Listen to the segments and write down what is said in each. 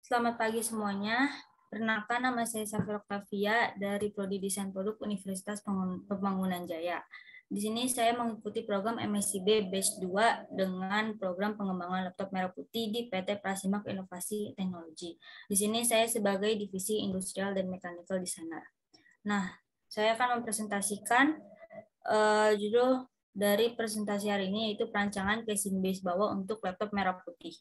Selamat pagi semuanya. Perkenalkan, nama saya Safira Octavia dari Prodi Desain Produk Universitas Pembangunan Jaya. Di sini saya mengikuti program MSIB Batch 2 dengan program pengembangan laptop merah putih di PT Prasimak Inovasi Teknologi. Di sini saya sebagai divisi industrial dan mechanical designer. Nah, saya akan mempresentasikan judul dari presentasi hari ini, yaitu perancangan casing base bawah untuk laptop merah putih.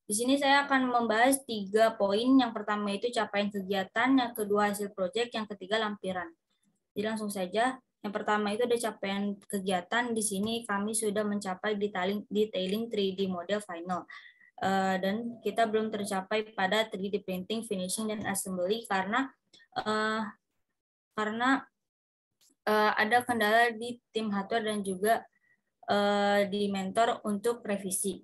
Di sini saya akan membahas 3 poin. Yang pertama itu capaian kegiatan, yang kedua hasil proyek, yang ketiga lampiran. Jadi langsung saja. Yang pertama itu ada capaian kegiatan. Di sini kami sudah mencapai detailing 3D model final. Dan kita belum tercapai pada 3D printing, finishing, dan assembly karena ada kendala di tim hardware dan juga di mentor untuk revisi.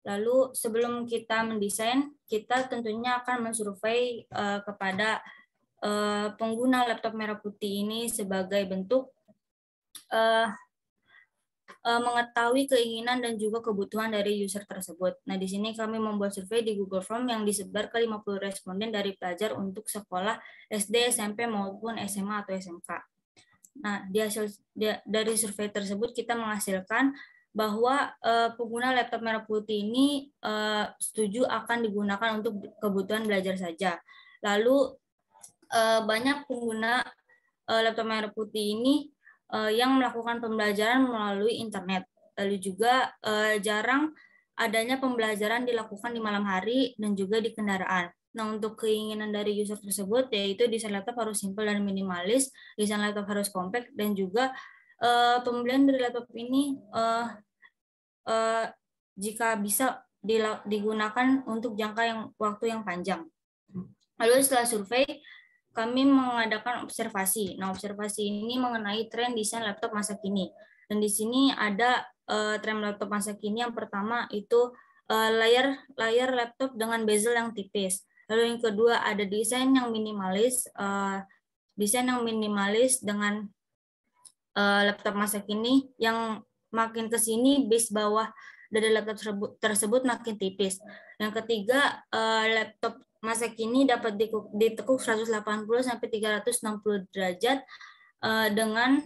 Lalu sebelum kita mendesain, kita tentunya akan mensurvei kepada pengguna laptop merah putih ini sebagai bentuk mengetahui keinginan dan juga kebutuhan dari user tersebut. Nah, di sini kami membuat survei di Google Form yang disebar ke 50 responden dari pelajar untuk sekolah SD, SMP, maupun SMA atau SMK. Nah, dari survei tersebut kita menghasilkan bahwa pengguna laptop merah putih ini setuju akan digunakan untuk kebutuhan belajar saja. Lalu banyak pengguna laptop merah putih ini yang melakukan pembelajaran melalui internet. Lalu juga jarang adanya pembelajaran dilakukan di malam hari dan juga di kendaraan. Nah, untuk keinginan dari user tersebut yaitu desain laptop harus simpel dan minimalis, desain laptop harus compact, dan juga pembelian dari laptop ini jika bisa digunakan untuk jangka waktu yang panjang. Lalu setelah survei, kami mengadakan observasi. Nah, observasi ini mengenai tren desain laptop masa kini. Dan di sini ada tren laptop masa kini. Yang pertama itu layar laptop dengan bezel yang tipis. Lalu yang kedua ada desain yang minimalis. Desain yang minimalis dengan laptop masa kini yang makin ke sini base bawah dari laptop tersebut makin tipis. Yang ketiga, laptop masa kini dapat ditekuk 180 sampai 360 derajat dengan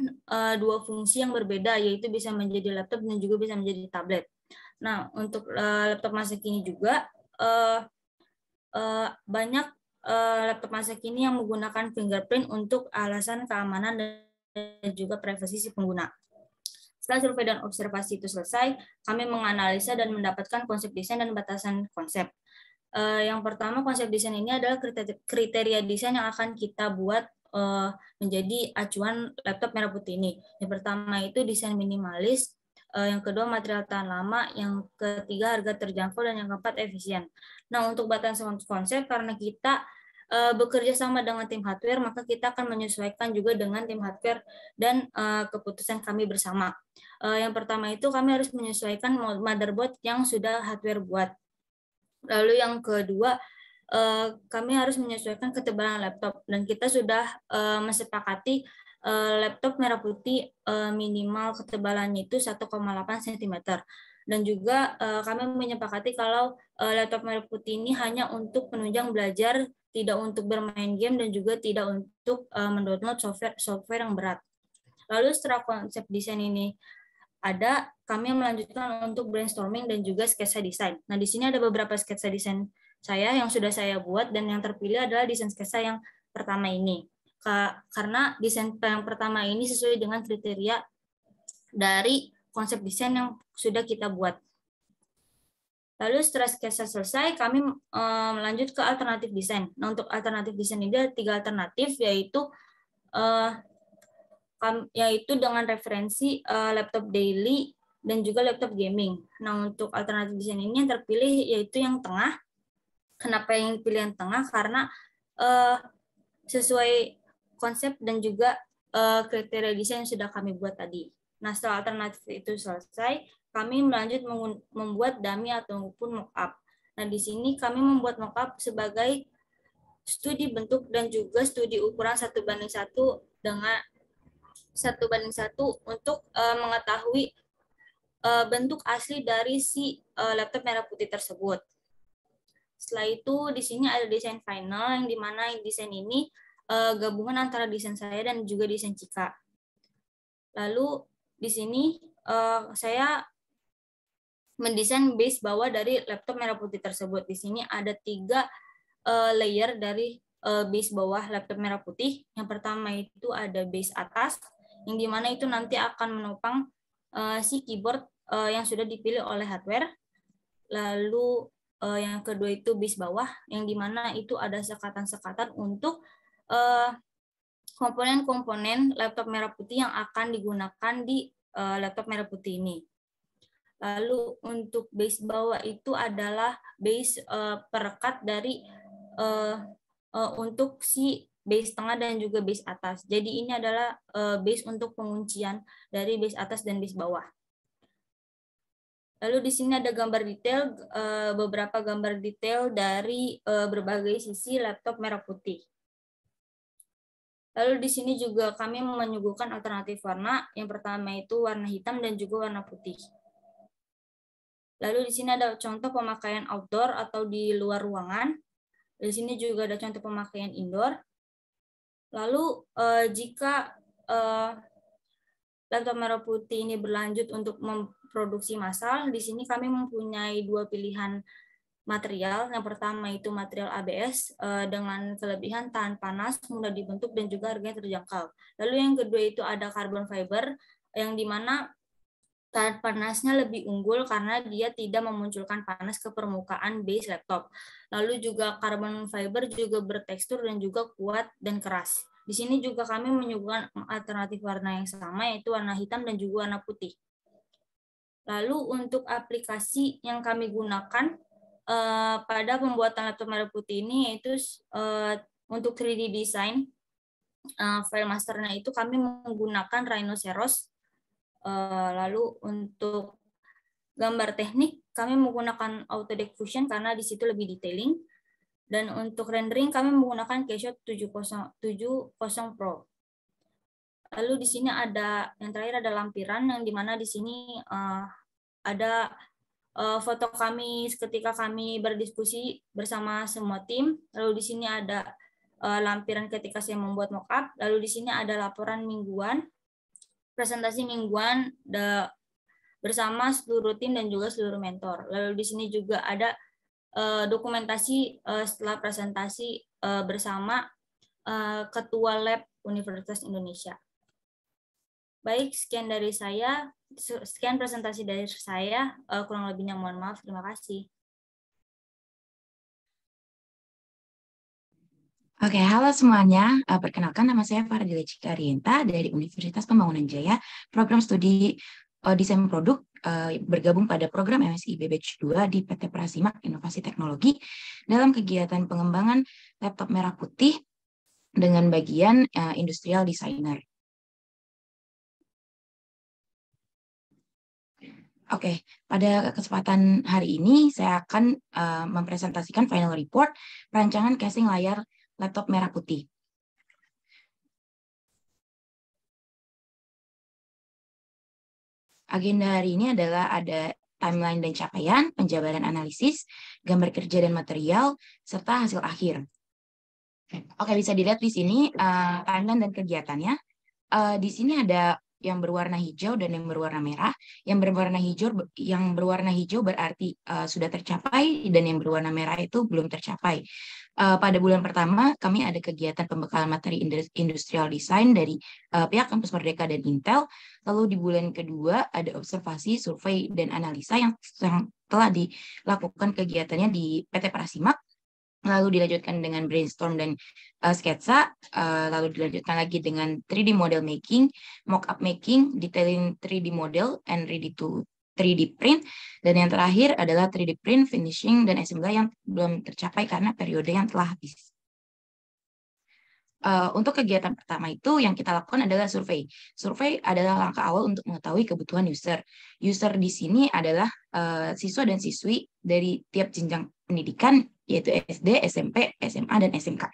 dua fungsi yang berbeda, yaitu bisa menjadi laptop dan juga bisa menjadi tablet. Nah, untuk laptop masa kini juga banyak laptop masa kini yang menggunakan fingerprint untuk alasan keamanan dan juga privasi si pengguna. Setelah survei dan observasi itu selesai, kami menganalisa dan mendapatkan konsep desain dan batasan konsep. Yang pertama, konsep desain ini adalah kriteria desain yang akan kita buat menjadi acuan laptop merah putih ini. Yang pertama itu desain minimalis, yang kedua material tahan lama, yang ketiga harga terjangkau, dan yang keempat efisien. Nah, untuk batasan konsep, karena kita bekerja sama dengan tim hardware, maka kita akan menyesuaikan juga dengan tim hardware dan keputusan kami bersama. Yang pertama itu kami harus menyesuaikan motherboard yang sudah hardware buat. Lalu yang kedua, kami harus menyesuaikan ketebalan laptop, dan kita sudah mesepakati laptop merah putih minimal ketebalannya itu 1,8 cm. Dan juga kami menyepakati kalau laptop merah putih ini hanya untuk penunjang belajar, tidak untuk bermain game, dan juga tidak untuk mendownload software yang berat. Lalu setelah konsep desain ini ada, kami melanjutkan untuk brainstorming dan juga sketsa desain. Nah, di sini ada beberapa sketsa desain saya yang sudah saya buat, dan yang terpilih adalah desain sketsa yang pertama ini. Karena desain yang pertama ini sesuai dengan kriteria dari konsep desain yang sudah kita buat. Lalu setelah sketsa selesai, kami melanjut ke alternatif desain. Nah, untuk alternatif desain ini ada 3 alternatif, yaitu dengan referensi laptop daily dan juga laptop gaming. Nah, untuk alternatif desain ini yang terpilih yaitu yang tengah. Kenapa yang pilih yang tengah? Karena sesuai konsep dan juga kriteria desain yang sudah kami buat tadi. Nah, setelah alternatif itu selesai, kami melanjut membuat dummy ataupun mockup. Nah, di sini kami membuat mockup sebagai studi bentuk dan juga studi ukuran 1:1 dengan 1:1 untuk mengetahui bentuk asli dari si laptop merah putih tersebut. Setelah itu di sini ada desain final yang dimana desain ini gabungan antara desain saya dan juga desain Cika. Lalu di sini saya mendesain base bawah dari laptop merah putih tersebut. Di sini ada 3 layer dari base bawah laptop merah putih. Yang pertama itu ada base atas, yang dimana itu nanti akan menopang si keyboard yang sudah dipilih oleh hardware. Lalu yang kedua itu base bawah, yang dimana itu ada sekatan-sekatan untuk komponen-komponen laptop merah putih yang akan digunakan di laptop merah putih ini. Lalu untuk base bawah itu adalah base perekat dari untuk si base tengah dan juga base atas. Jadi ini adalah base untuk penguncian dari base atas dan base bawah. Lalu di sini ada gambar detail, beberapa gambar detail dari berbagai sisi laptop merah putih. Lalu di sini juga kami menyuguhkan alternatif warna. Yang pertama itu warna hitam dan juga warna putih. Lalu di sini ada contoh pemakaian outdoor atau di luar ruangan. Di sini juga ada contoh pemakaian indoor. Lalu jika laptop merah putih ini berlanjut untuk memproduksi massal, di sini kami mempunyai 2 pilihan material. Yang pertama itu material ABS dengan kelebihan tahan panas, mudah dibentuk, dan juga harganya terjangkau. Lalu yang kedua itu ada carbon fiber, yang dimana tahan panasnya lebih unggul karena dia tidak memunculkan panas ke permukaan base laptop. Lalu juga carbon fiber juga bertekstur dan juga kuat dan keras. Di sini juga kami menyuguhkan alternatif warna yang sama, yaitu warna hitam dan juga warna putih. Lalu untuk aplikasi yang kami gunakan pada pembuatan laptop merah putih ini, yaitu untuk 3D design, file masternya itu kami menggunakan Rhinoceros. Lalu untuk gambar teknik, kami menggunakan Autodesk Fusion karena di situ lebih detailing. Dan untuk rendering, kami menggunakan Keyshot 70 Pro. Lalu di sini ada, yang terakhir ada lampiran, yang dimana di sini ada foto kami ketika kami berdiskusi bersama semua tim. Lalu di sini ada lampiran ketika saya membuat mockup. Lalu di sini ada laporan mingguan, presentasi mingguan bersama seluruh tim dan juga seluruh mentor. Lalu di sini juga ada dokumentasi setelah presentasi bersama Ketua Lab Universitas Indonesia. Baik, sekian dari saya. Sekian presentasi dari saya. Kurang lebihnya mohon maaf. Terima kasih. Oke, halo semuanya. Perkenalkan, nama saya Fardila Cikarienta dari Universitas Pembangunan Jaya, program studi desain produk, bergabung pada program MSIB Batch 2 di PT Prasimak Inovasi Teknologi dalam kegiatan pengembangan laptop merah putih dengan bagian industrial designer. Oke, pada kesempatan hari ini saya akan mempresentasikan final report perancangan casing layar laptop merah putih. Agenda hari ini adalah ada timeline dan capaian, penjabaran analisis, gambar kerja dan material, serta hasil akhir. Oke, bisa dilihat di sini timeline dan kegiatannya. Di sini ada yang berwarna hijau dan yang berwarna merah. Yang berwarna hijau berarti sudah tercapai, dan yang berwarna merah itu belum tercapai. Pada bulan pertama kami ada kegiatan pembekalan materi industrial design dari pihak Kampus Merdeka dan Intel. Lalu di bulan kedua ada observasi, survei, dan analisa yang telah dilakukan kegiatannya di PT Prasimak. Lalu dilanjutkan dengan brainstorm dan sketsa, lalu dilanjutkan lagi dengan 3D model making, mock-up making, detailing 3D model, and ready to 3D print, dan yang terakhir adalah 3D print, finishing, dan assembly yang belum tercapai karena periode yang telah habis. Untuk kegiatan pertama itu yang kita lakukan adalah survei. Survei adalah langkah awal untuk mengetahui kebutuhan user. User di sini adalah siswa dan siswi dari tiap jenjang pendidikan, yaitu SD, SMP, SMA, dan SMK.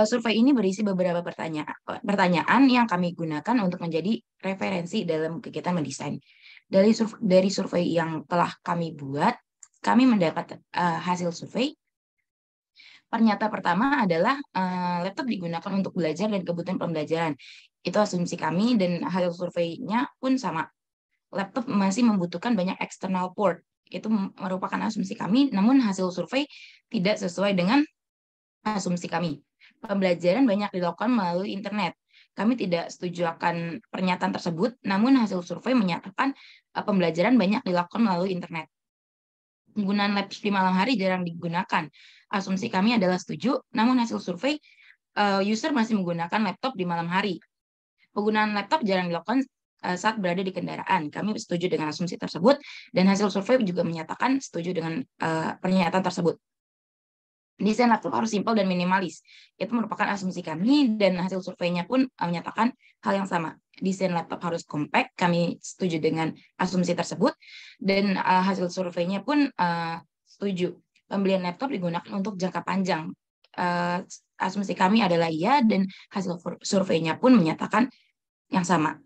Survei ini berisi beberapa pertanyaan yang kami gunakan untuk menjadi referensi dalam kegiatan mendesain. Dari survei yang telah kami buat, kami mendapat hasil survei. Pernyataan pertama adalah laptop digunakan untuk belajar dan kebutuhan pembelajaran. Itu asumsi kami dan hasil surveinya pun sama. Laptop masih membutuhkan banyak external port. Itu merupakan asumsi kami, namun hasil survei tidak sesuai dengan asumsi kami. Pembelajaran banyak dilakukan melalui internet. Kami tidak setuju akan pernyataan tersebut, namun hasil survei menyatakan pembelajaran banyak dilakukan melalui internet. Penggunaan laptop di malam hari jarang digunakan. Asumsi kami adalah setuju, namun hasil survei user masih menggunakan laptop di malam hari. Penggunaan laptop jarang dilakukan saat berada di kendaraan. Kami setuju dengan asumsi tersebut, dan hasil survei juga menyatakan setuju dengan pernyataan tersebut. Desain laptop harus simpel dan minimalis. Itu merupakan asumsi kami, dan hasil surveinya pun menyatakan hal yang sama. Desain laptop harus compact, kami setuju dengan asumsi tersebut, dan hasil surveinya pun setuju. Pembelian laptop digunakan untuk jangka panjang. Asumsi kami adalah iya, dan hasil surveinya pun menyatakan yang sama.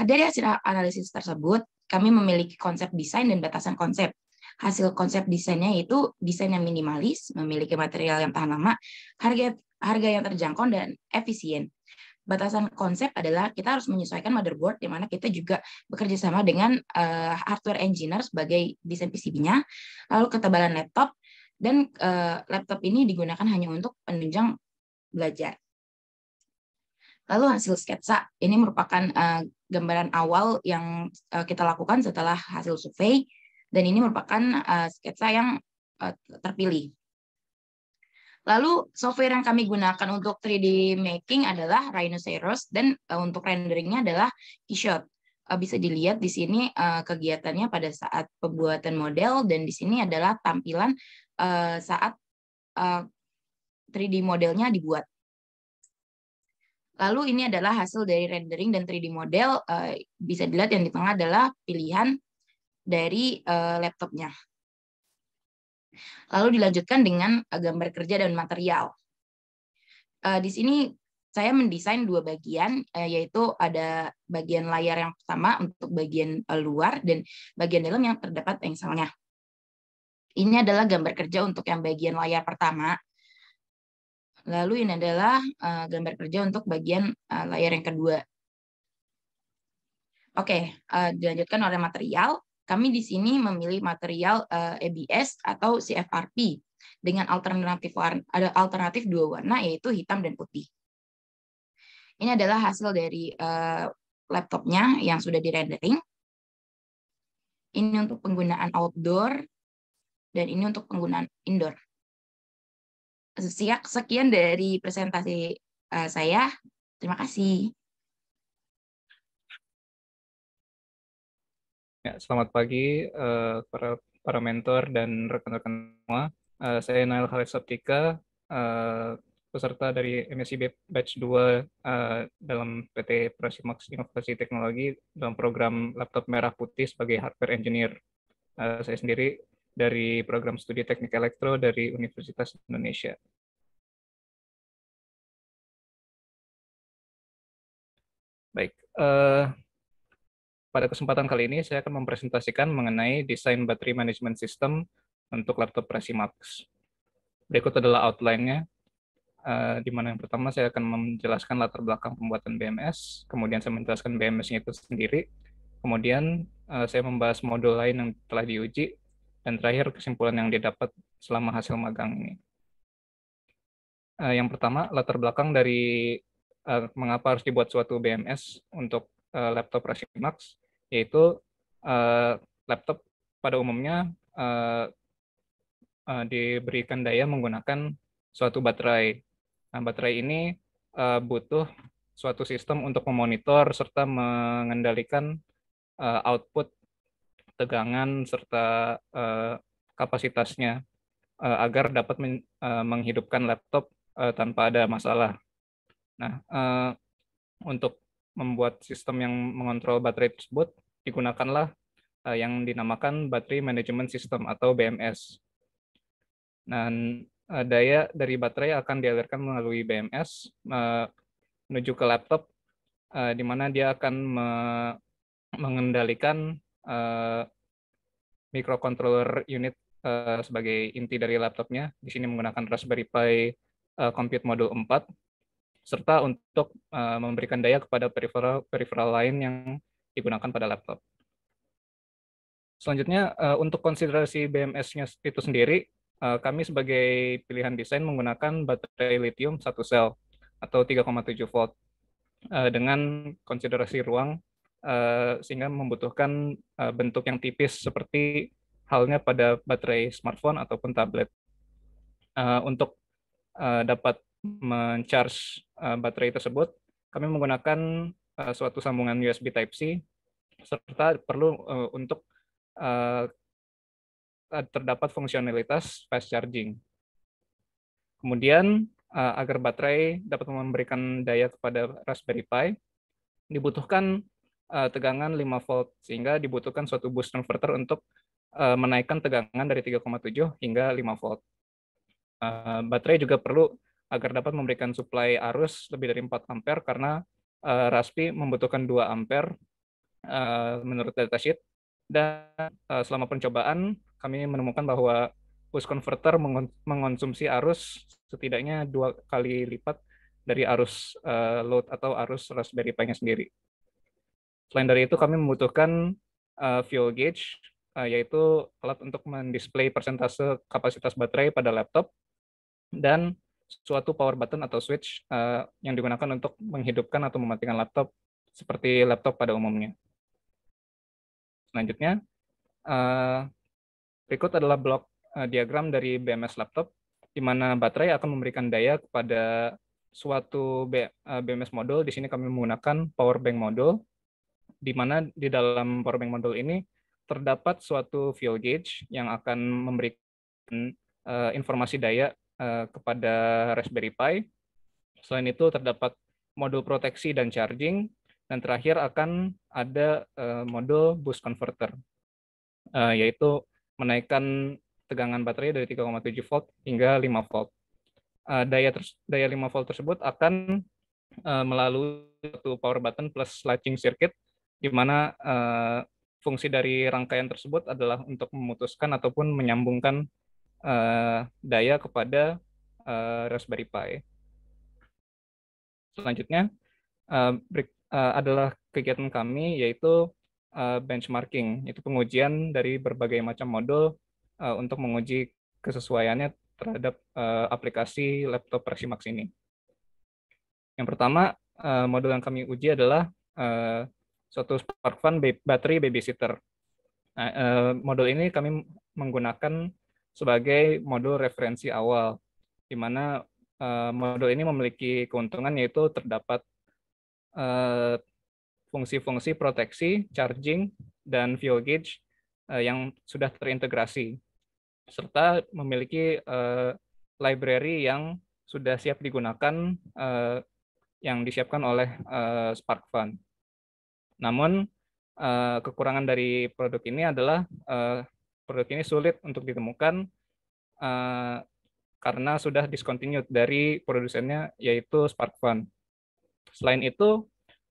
Dari hasil analisis tersebut, kami memiliki konsep desain dan batasan konsep. Hasil konsep desainnya itu desain yang minimalis, memiliki material yang tahan lama, harga yang terjangkau dan efisien. Batasan konsep adalah kita harus menyesuaikan motherboard, di mana kita juga bekerja sama dengan hardware engineer sebagai desain PCB-nya, lalu ketebalan laptop, dan laptop ini digunakan hanya untuk penunjang belajar. Lalu hasil sketsa, ini merupakan gambaran awal yang kita lakukan setelah hasil survei, dan ini merupakan sketsa yang terpilih. Lalu software yang kami gunakan untuk 3D making adalah Rhinoceros, dan untuk renderingnya adalah Keyshot. Bisa dilihat di sini kegiatannya pada saat pembuatan model, dan di sini adalah tampilan saat 3D modelnya dibuat. Lalu ini adalah hasil dari rendering dan 3D model. Bisa dilihat yang di tengah adalah pilihan dari laptopnya. Lalu dilanjutkan dengan gambar kerja dan material. Di sini saya mendesain dua bagian, yaitu ada bagian layar yang pertama untuk bagian luar, dan bagian dalam yang terdapat engselnya. Ini adalah gambar kerja untuk yang bagian layar pertama. Lalu ini adalah gambar kerja untuk bagian layar yang kedua. Oke, dilanjutkan oleh material. Kami di sini memilih material ABS atau CFRP dengan alternatif dua warna, yaitu hitam dan putih. Ini adalah hasil dari laptopnya yang sudah di-rendering. Ini untuk penggunaan outdoor, dan ini untuk penggunaan indoor. Sekian dari presentasi saya. Terima kasih. Ya, selamat pagi para mentor dan rekan-rekan semua. Saya Nail Khalid Saptika, peserta dari MSc Batch 2 dalam PT Prasimax Inovasi Teknologi dalam program Laptop Merah Putih sebagai Hardware Engineer. Saya sendiri dari program studi Teknik Elektro dari Universitas Indonesia. Baik, pada kesempatan kali ini saya akan mempresentasikan mengenai desain battery management system untuk laptop Prasimax. Berikut adalah outline-nya, di mana yang pertama saya akan menjelaskan latar belakang pembuatan BMS, kemudian saya menjelaskan BMS-nya itu sendiri, kemudian saya membahas modul lain yang telah diuji, dan terakhir kesimpulan yang didapat selama hasil magang ini. Yang pertama, latar belakang dari mengapa harus dibuat suatu BMS untuk laptop Prasimax, yaitu laptop pada umumnya diberikan daya menggunakan suatu baterai. Nah, baterai ini butuh suatu sistem untuk memonitor serta mengendalikan output, tegangan, serta kapasitasnya agar dapat menghidupkan laptop tanpa ada masalah. Nah, untuk membuat sistem yang mengontrol baterai tersebut, digunakanlah yang dinamakan Battery Management System atau BMS. Dan daya dari baterai akan dialirkan melalui BMS menuju ke laptop, di mana dia akan mengendalikan microcontroller unit sebagai inti dari laptopnya. Di sini menggunakan Raspberry Pi Compute Module 4, serta untuk memberikan daya kepada peripheral lain yang digunakan pada laptop. Selanjutnya, untuk konsiderasi BMS-nya itu sendiri, kami sebagai pilihan desain menggunakan baterai lithium 1 sel atau 3,7 volt dengan konsiderasi ruang sehingga membutuhkan bentuk yang tipis seperti halnya pada baterai smartphone ataupun tablet. Untuk dapat men-charge baterai tersebut, kami menggunakan suatu sambungan USB Type-C, serta perlu untuk terdapat fungsionalitas fast charging. Kemudian, agar baterai dapat memberikan daya kepada Raspberry Pi, dibutuhkan tegangan 5 volt, sehingga dibutuhkan suatu boost converter untuk menaikkan tegangan dari 3,7 hingga 5 volt. Baterai juga perlu agar dapat memberikan suplai arus lebih dari 4 ampere karena Raspi membutuhkan 2 ampere menurut datasheet. Dan selama pencobaan kami menemukan bahwa boost converter mengonsumsi arus setidaknya 2 kali lipat dari arus load atau arus Raspberry Pi-nya sendiri. Selain dari itu, kami membutuhkan fuel gauge, yaitu alat untuk mendisplay persentase kapasitas baterai pada laptop, dan suatu power button atau switch yang digunakan untuk menghidupkan atau mematikan laptop seperti laptop pada umumnya. Selanjutnya, berikut adalah blok diagram dari BMS laptop, di mana baterai akan memberikan daya kepada suatu BMS modul. Di sini kami menggunakan power bank modul, di mana di dalam power bank modul ini terdapat suatu fuel gauge yang akan memberikan informasi daya kepada Raspberry Pi. Selain itu terdapat modul proteksi dan charging, dan terakhir akan ada modul boost converter, yaitu menaikkan tegangan baterai dari 3,7 volt hingga 5 volt. Daya 5 volt tersebut akan melalui satu power button plus latching circuit, di mana fungsi dari rangkaian tersebut adalah untuk memutuskan ataupun menyambungkan daya kepada Raspberry Pi. Selanjutnya adalah kegiatan kami, yaitu benchmarking, itu pengujian dari berbagai macam modul untuk menguji kesesuaiannya terhadap aplikasi laptop Presimax ini. Yang pertama, modul yang kami uji adalah suatu SparkFun Battery Babysitter. Modul ini kami menggunakan sebagai modul referensi awal, di mana modul ini memiliki keuntungan yaitu terdapat fungsi-fungsi proteksi, charging, dan fuel gauge yang sudah terintegrasi, serta memiliki library yang sudah siap digunakan yang disiapkan oleh SparkFun. Namun, kekurangan dari produk ini adalah produk ini sulit untuk ditemukan karena sudah discontinued dari produsennya, yaitu SparkFun. Selain itu,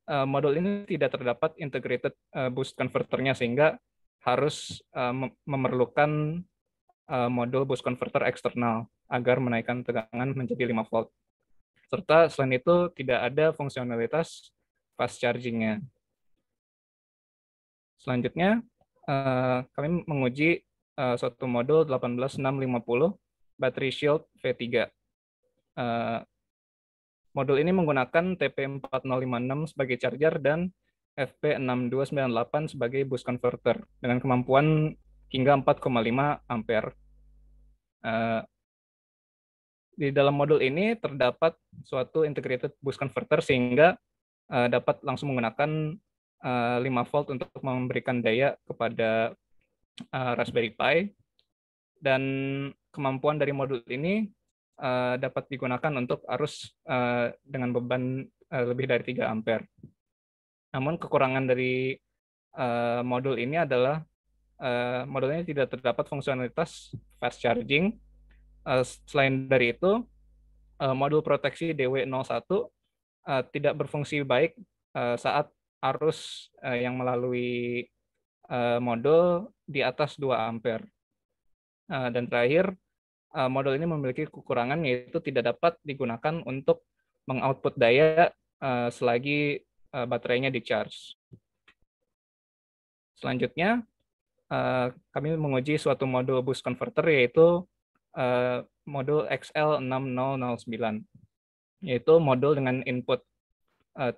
modul ini tidak terdapat integrated boost converter-nya, sehingga harus memerlukan modul boost converter eksternal agar menaikkan tegangan menjadi 5 volt. Serta selain itu tidak ada fungsionalitas fast charging-nya. Selanjutnya, kami menguji suatu modul 18650 Battery Shield V3. Modul ini menggunakan TP4056 sebagai charger dan FP6298 sebagai boost converter dengan kemampuan hingga 4,5 ampere. Di dalam modul ini terdapat suatu integrated boost converter sehingga dapat langsung menggunakan 5 volt untuk memberikan daya kepada Raspberry Pi, dan kemampuan dari modul ini dapat digunakan untuk arus dengan beban lebih dari 3 ampere. Namun kekurangan dari modul ini adalah modul ini tidak terdapat fungsionalitas fast charging. Selain dari itu, modul proteksi DW01 tidak berfungsi baik saat arus yang melalui modul di atas 2 ampere. Dan terakhir, modul ini memiliki kekurangan, yaitu tidak dapat digunakan untuk mengoutput daya selagi baterainya di-charge. Selanjutnya, kami menguji suatu modul boost converter, yaitu modul XL6009, yaitu modul dengan input 3,2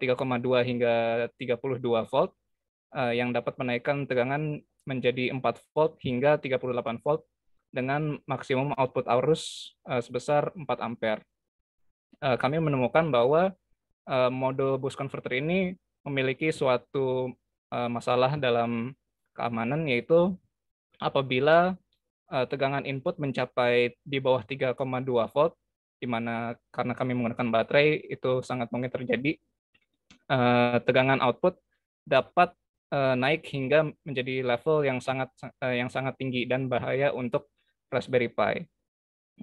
hingga 32 volt yang dapat menaikkan tegangan menjadi 4 volt hingga 38 volt dengan maksimum output arus sebesar 4 ampere. Kami menemukan bahwa modul boost converter ini memiliki suatu masalah dalam keamanan, yaitu apabila tegangan input mencapai di bawah 3,2 volt, di mana karena kami menggunakan baterai itu sangat mungkin terjadi, tegangan output dapat naik hingga menjadi level yang sangat tinggi dan bahaya untuk Raspberry Pi.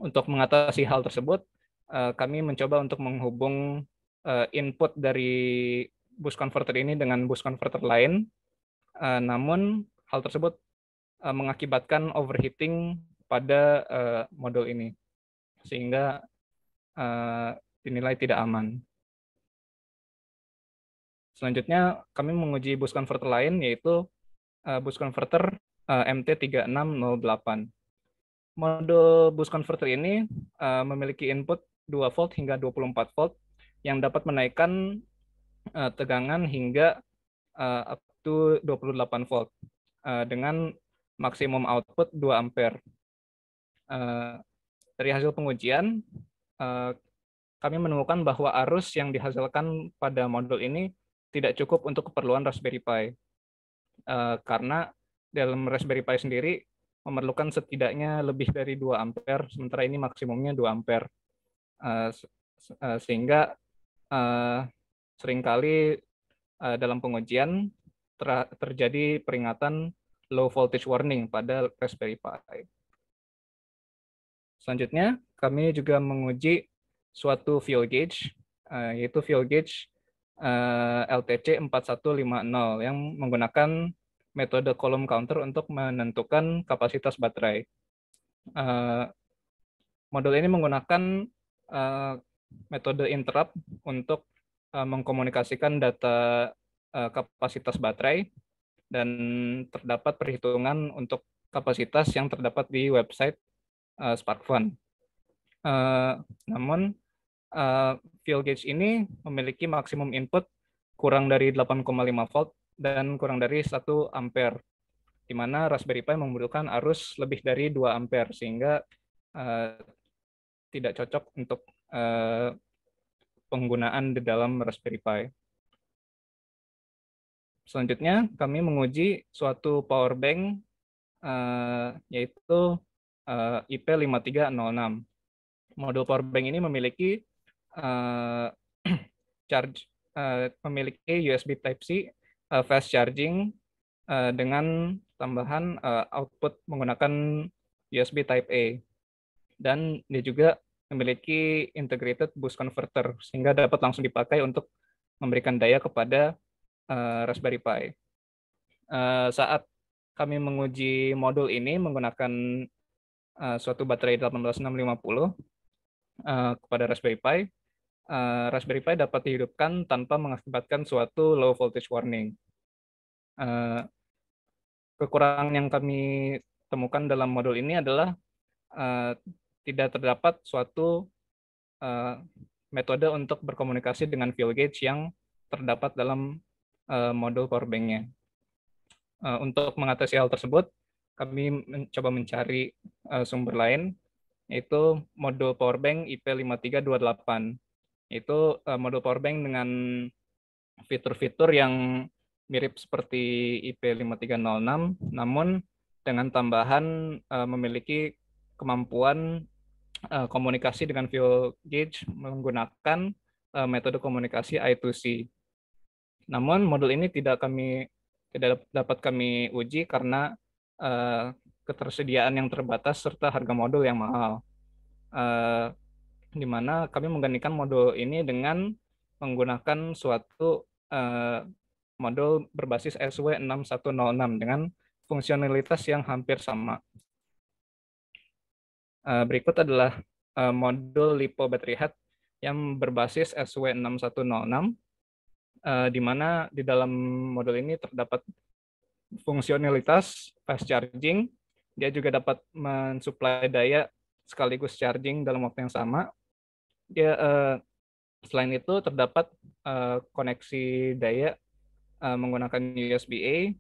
Untuk mengatasi hal tersebut, kami mencoba untuk menghubung input dari boost converter ini dengan boost converter lain, namun hal tersebut mengakibatkan overheating pada modul ini, sehingga dinilai tidak aman. Selanjutnya, kami menguji boost converter lain, yaitu boost converter MT3608. Modul boost converter ini memiliki input 2 volt hingga 24 volt yang dapat menaikkan tegangan hingga up to 28 volt dengan maksimum output 2 ampere. Dari hasil pengujian, kami menemukan bahwa arus yang dihasilkan pada modul ini tidak cukup untuk keperluan Raspberry Pi, karena dalam Raspberry Pi sendiri memerlukan setidaknya lebih dari 2 ampere, sementara ini maksimumnya 2 ampere. Sehingga seringkali dalam pengujian terjadi peringatan low voltage warning pada Raspberry Pi. Selanjutnya, kami juga menguji suatu fuel gauge, yaitu fuel gauge LTC 4150 yang menggunakan metode column counter untuk menentukan kapasitas baterai. Modul ini menggunakan metode interrupt untuk mengkomunikasikan data kapasitas baterai, dan terdapat perhitungan untuk kapasitas yang terdapat di website SparkFun. Namun, fuel gauge ini memiliki maksimum input kurang dari 8,5 volt dan kurang dari 1 ampere, di mana Raspberry Pi membutuhkan arus lebih dari 2 ampere, sehingga tidak cocok untuk penggunaan di dalam Raspberry Pi. Selanjutnya, kami menguji suatu power bank, yaitu IP5306. Modul power bank ini memiliki memiliki USB Type-C fast charging dengan tambahan output menggunakan USB Type-A, dan dia juga memiliki integrated boost converter sehingga dapat langsung dipakai untuk memberikan daya kepada Raspberry Pi. Saat kami menguji modul ini menggunakan suatu baterai 18650 kepada Raspberry Pi, Raspberry Pi dapat dihidupkan tanpa mengakibatkan suatu low voltage warning. Kekurangan yang kami temukan dalam modul ini adalah tidak terdapat suatu metode untuk berkomunikasi dengan fuel gauge yang terdapat dalam modul power bank-nya. Untuk mengatasi hal tersebut, kami mencoba mencari sumber lain, yaitu modul power bank IP5328. Itu modul power bank dengan fitur-fitur yang mirip seperti IP5306, namun dengan tambahan memiliki kemampuan komunikasi dengan fuel gauge menggunakan metode komunikasi I2C. Namun modul ini tidak dapat kami uji karena ketersediaan yang terbatas serta harga modul yang mahal. Di mana kami menggantikan modul ini dengan menggunakan suatu modul berbasis SW6106 dengan fungsionalitas yang hampir sama. Berikut adalah modul LiPo Battery Head yang berbasis SW6106, di mana di dalam modul ini terdapat fungsionalitas fast charging. Dia juga dapat mensuplai daya sekaligus charging dalam waktu yang sama. Dia selain itu terdapat koneksi daya menggunakan USB-A,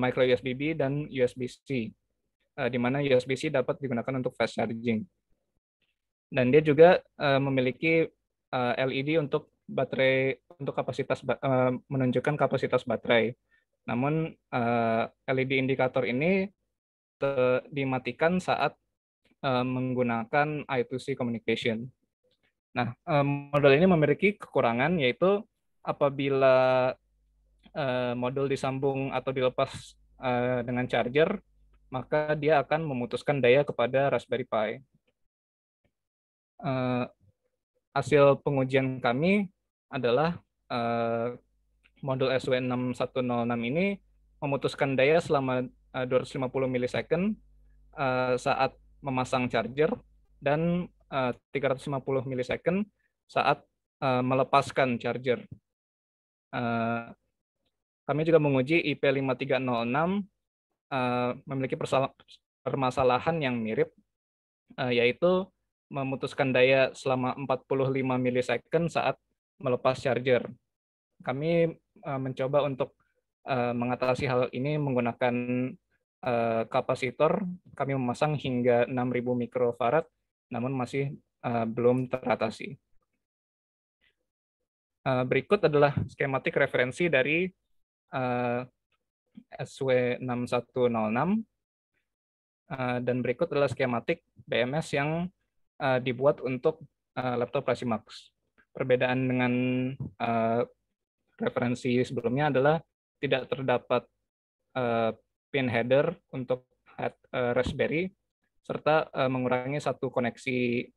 micro USB-B, dan USB-C, di mana USB-C dapat digunakan untuk fast charging. Dan dia juga memiliki LED untuk baterai, untuk kapasitas menunjukkan kapasitas baterai. Namun LED indikator ini dimatikan saat menggunakan I2C communication. Nah, modul ini memiliki kekurangan, yaitu apabila modul disambung atau dilepas dengan charger, maka dia akan memutuskan daya kepada Raspberry Pi. Hasil pengujian kami adalah modul SW6106 ini memutuskan daya selama 250 milisecond saat memasang charger dan 350 milisecond saat melepaskan charger. Kami juga menguji IP5306 memiliki permasalahan yang mirip, yaitu memutuskan daya selama 45 milisecond saat melepas charger. Kami mencoba untuk mengatasi hal ini menggunakan kapasitor. Kami memasang hingga 6.000 mikrofarad, namun masih belum teratasi. Berikut adalah skematik referensi dari SW6106, dan berikut adalah skematik BMS yang dibuat untuk laptop Prasimax. Perbedaan dengan referensi sebelumnya adalah tidak terdapat pin header untuk Raspberry, serta mengurangi satu koneksi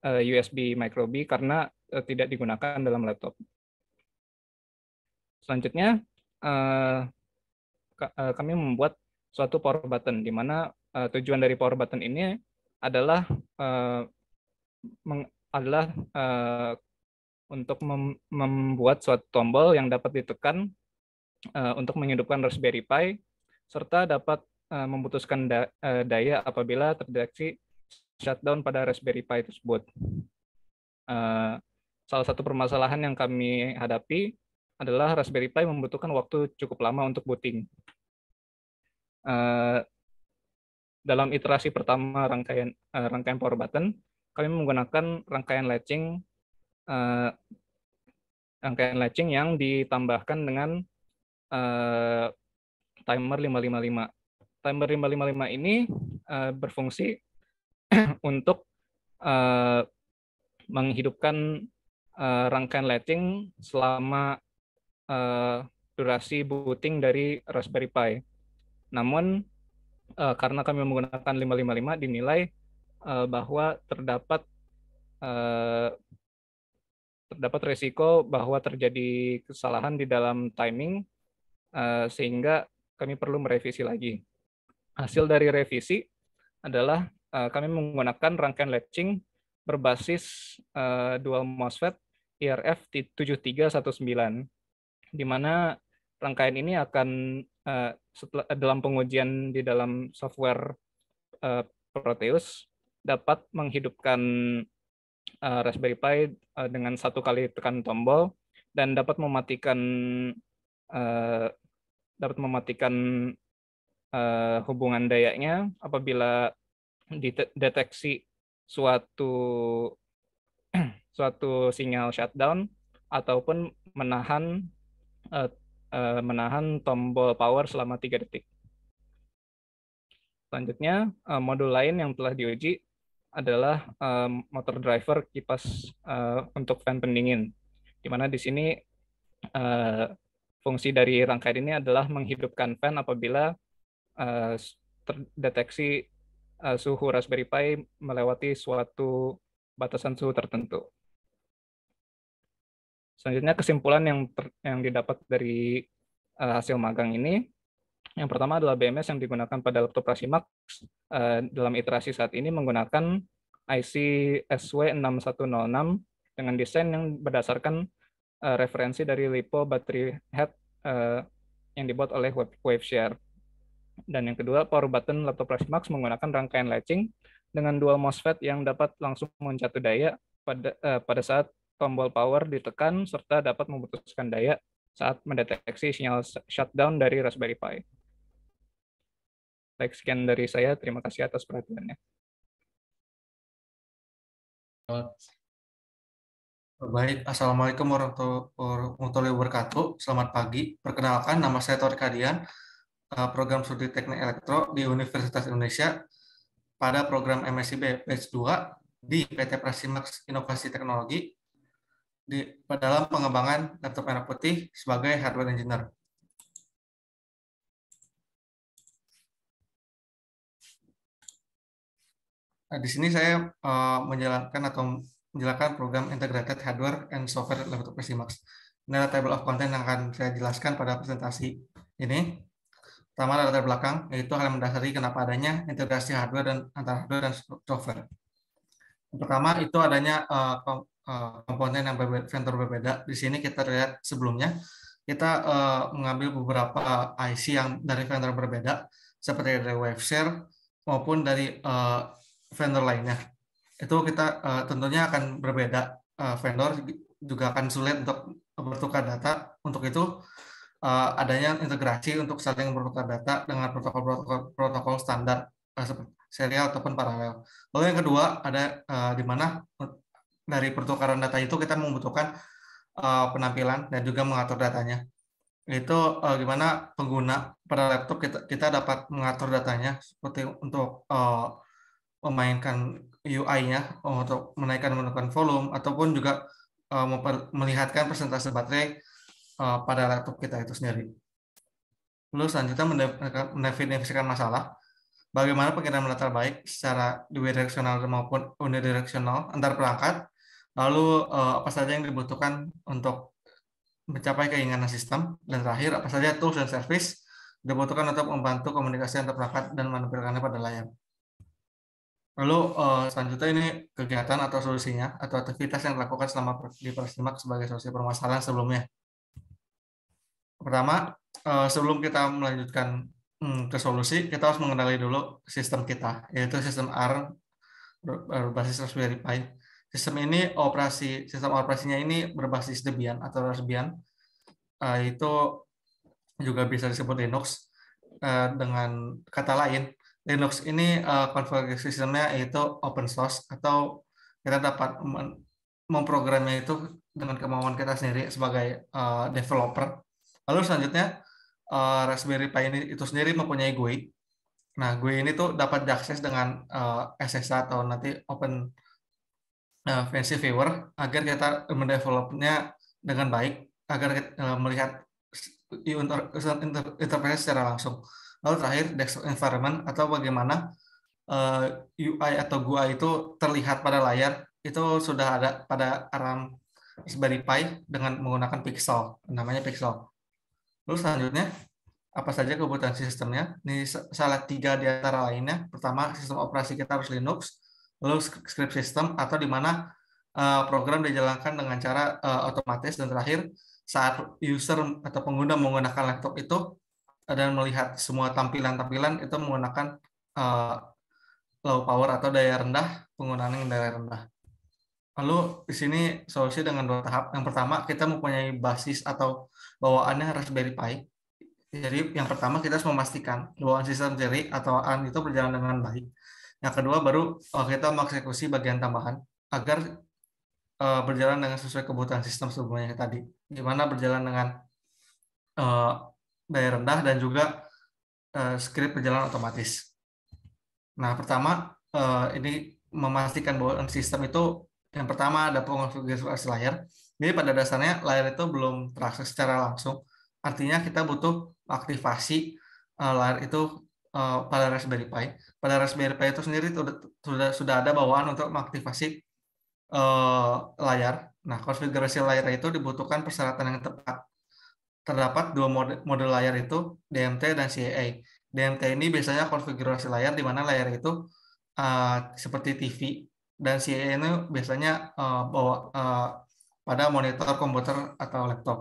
USB micro B karena tidak digunakan dalam laptop. Selanjutnya, kami membuat suatu power button, di mana tujuan dari power button ini adalah untuk membuat suatu tombol yang dapat ditekan untuk menghidupkan Raspberry Pi, serta dapat memutuskan daya apabila terdeteksi shutdown pada Raspberry Pi tersebut. Salah satu permasalahan yang kami hadapi adalah Raspberry Pi membutuhkan waktu cukup lama untuk booting. Dalam iterasi pertama rangkaian power button, kami menggunakan rangkaian latching yang ditambahkan dengan timer 555. Timer 555 ini berfungsi untuk menghidupkan rangkaian latching selama durasi booting dari Raspberry Pi. Namun karena kami menggunakan 555, dinilai bahwa terdapat risiko bahwa terjadi kesalahan di dalam timing, sehingga kami perlu merevisi lagi. Hasil dari revisi adalah kami menggunakan rangkaian latching berbasis dual MOSFET IRF7319, di mana rangkaian ini akan dalam pengujian di dalam software Proteus dapat menghidupkan Raspberry Pi dengan satu kali tekan tombol dan dapat mematikan hubungan dayanya apabila dideteksi suatu sinyal shutdown ataupun menahan tombol power selama 3 detik. Selanjutnya, modul lain yang telah diuji adalah motor driver kipas untuk fan pendingin, di mana di sini fungsi dari rangkaian ini adalah menghidupkan fan apabila terdeteksi suhu Raspberry Pi melewati suatu batasan suhu tertentu. Selanjutnya, kesimpulan yang didapat dari hasil magang ini. Yang pertama adalah BMS yang digunakan pada laptop Prasimax dalam iterasi saat ini menggunakan IC SW6106 dengan desain yang berdasarkan referensi dari LiPo battery head yang dibuat oleh Waveshare. Dan yang kedua, power button laptop Prasimax menggunakan rangkaian latching dengan dual MOSFET yang dapat langsung mencatu daya pada saat tombol power ditekan serta dapat memutuskan daya saat mendeteksi sinyal shutdown dari Raspberry Pi. Baik, sekian dari saya. Terima kasih atas perhatiannya. Baik, Assalamualaikum warahmatullahi wabarakatuh. Selamat pagi. Perkenalkan, nama saya Torik Hadian, program studi Teknik Elektro di Universitas Indonesia pada program MSIB Batch 2 di PT Prasimax Inovasi Teknologi dalam pengembangan laptop merah putih sebagai hardware engineer. Nah, di sini saya menjalankan program Integrated Hardware and Software Laptop Prasimax. Ini adalah table of content yang akan saya jelaskan pada presentasi ini. Pertama adalah latar belakang, yaitu hal yang mendasari kenapa adanya integrasi hardware dan antara hardware dan software. Yang pertama itu adanya komponen yang vendor berbeda. Di sini kita lihat sebelumnya kita mengambil beberapa IC yang dari vendor berbeda, seperti dari Waveshare maupun dari vendor lainnya. Itu kita tentunya akan berbeda. Vendor juga akan sulit untuk bertukar data. Untuk itu adanya integrasi untuk saling bertukar data dengan protokol standar seperti serial ataupun paralel. Lalu yang kedua ada di mana dari pertukaran data itu kita membutuhkan penampilan dan juga mengatur datanya. Itu gimana pengguna pada laptop kita dapat mengatur datanya seperti untuk memainkan UI-nya, untuk menaikkan menurunkan volume, ataupun juga melihatkan persentase baterai pada laptop kita itu sendiri. Lalu selanjutnya mendefinisikan masalah, bagaimana pengiriman data baik secara bidireksional maupun unidireksional antar perangkat, lalu apa saja yang dibutuhkan untuk mencapai keinginan sistem, dan terakhir apa saja tools dan service dibutuhkan untuk membantu komunikasi antar perangkat dan menampilkannya pada layar. Lalu selanjutnya ini kegiatan atau solusinya atau aktivitas yang dilakukan selama di Prasimax sebagai solusi permasalahan sebelumnya. Pertama, sebelum kita melanjutkan ke solusi, kita harus mengenali dulu sistem kita, yaitu sistem ARM berbasis Raspberry Pi. Sistem operasinya ini berbasis Debian atau Raspbian. Itu juga bisa disebut Linux. Dengan kata lain, Linux ini konfigurasi sistemnya yaitu open source, atau kita dapat memprogramnya itu dengan kemauan kita sendiri sebagai developer. Lalu selanjutnya Raspberry Pi ini itu sendiri mempunyai GUI. Nah, GUI ini tuh dapat diakses dengan SSH atau nanti Open Fancy Viewer agar kita mendevelopnya dengan baik, agar kita melihat interface secara langsung. Lalu terakhir, desktop environment atau bagaimana UI atau GUI itu terlihat pada layar, itu sudah ada pada ARM Raspberry Pi dengan menggunakan pixel, namanya pixel. Lalu selanjutnya, apa saja kebutuhan sistemnya? Ini salah 3 di antara lainnya. Pertama, sistem operasi kita harus Linux, lalu script system atau di mana program dijalankan dengan cara otomatis, dan terakhir, saat user atau pengguna menggunakan laptop itu dan melihat semua tampilan-tampilan itu menggunakan low power atau daya rendah, penggunaan yang daya rendah. Lalu di sini solusi dengan 2 tahap. Yang pertama, kita mempunyai basis atau bawaannya Raspberry Pi. Jadi yang pertama kita harus memastikan bawaan sistem seri atau ARM itu berjalan dengan baik. Yang kedua baru kita mengeksekusi bagian tambahan agar berjalan dengan sesuai kebutuhan sistem sebelumnya tadi. Gimana berjalan dengan daya rendah dan juga script berjalan otomatis. Nah, pertama ini memastikan bahwa sistem itu yang pertama ada konfigurasi layar. Jadi pada dasarnya layar itu belum terakses secara langsung. Artinya kita butuh aktivasi layar itu pada Raspberry Pi. Pada Raspberry Pi itu sendiri sudah ada bawaan untuk mengaktifasi layar. Nah, konfigurasi layar itu dibutuhkan persyaratan yang tepat. terdapat dua mode layar itu DMT dan CAA. DMT ini biasanya konfigurasi layar di mana layar itu seperti TV, dan CAA ini biasanya pada monitor komputer atau laptop.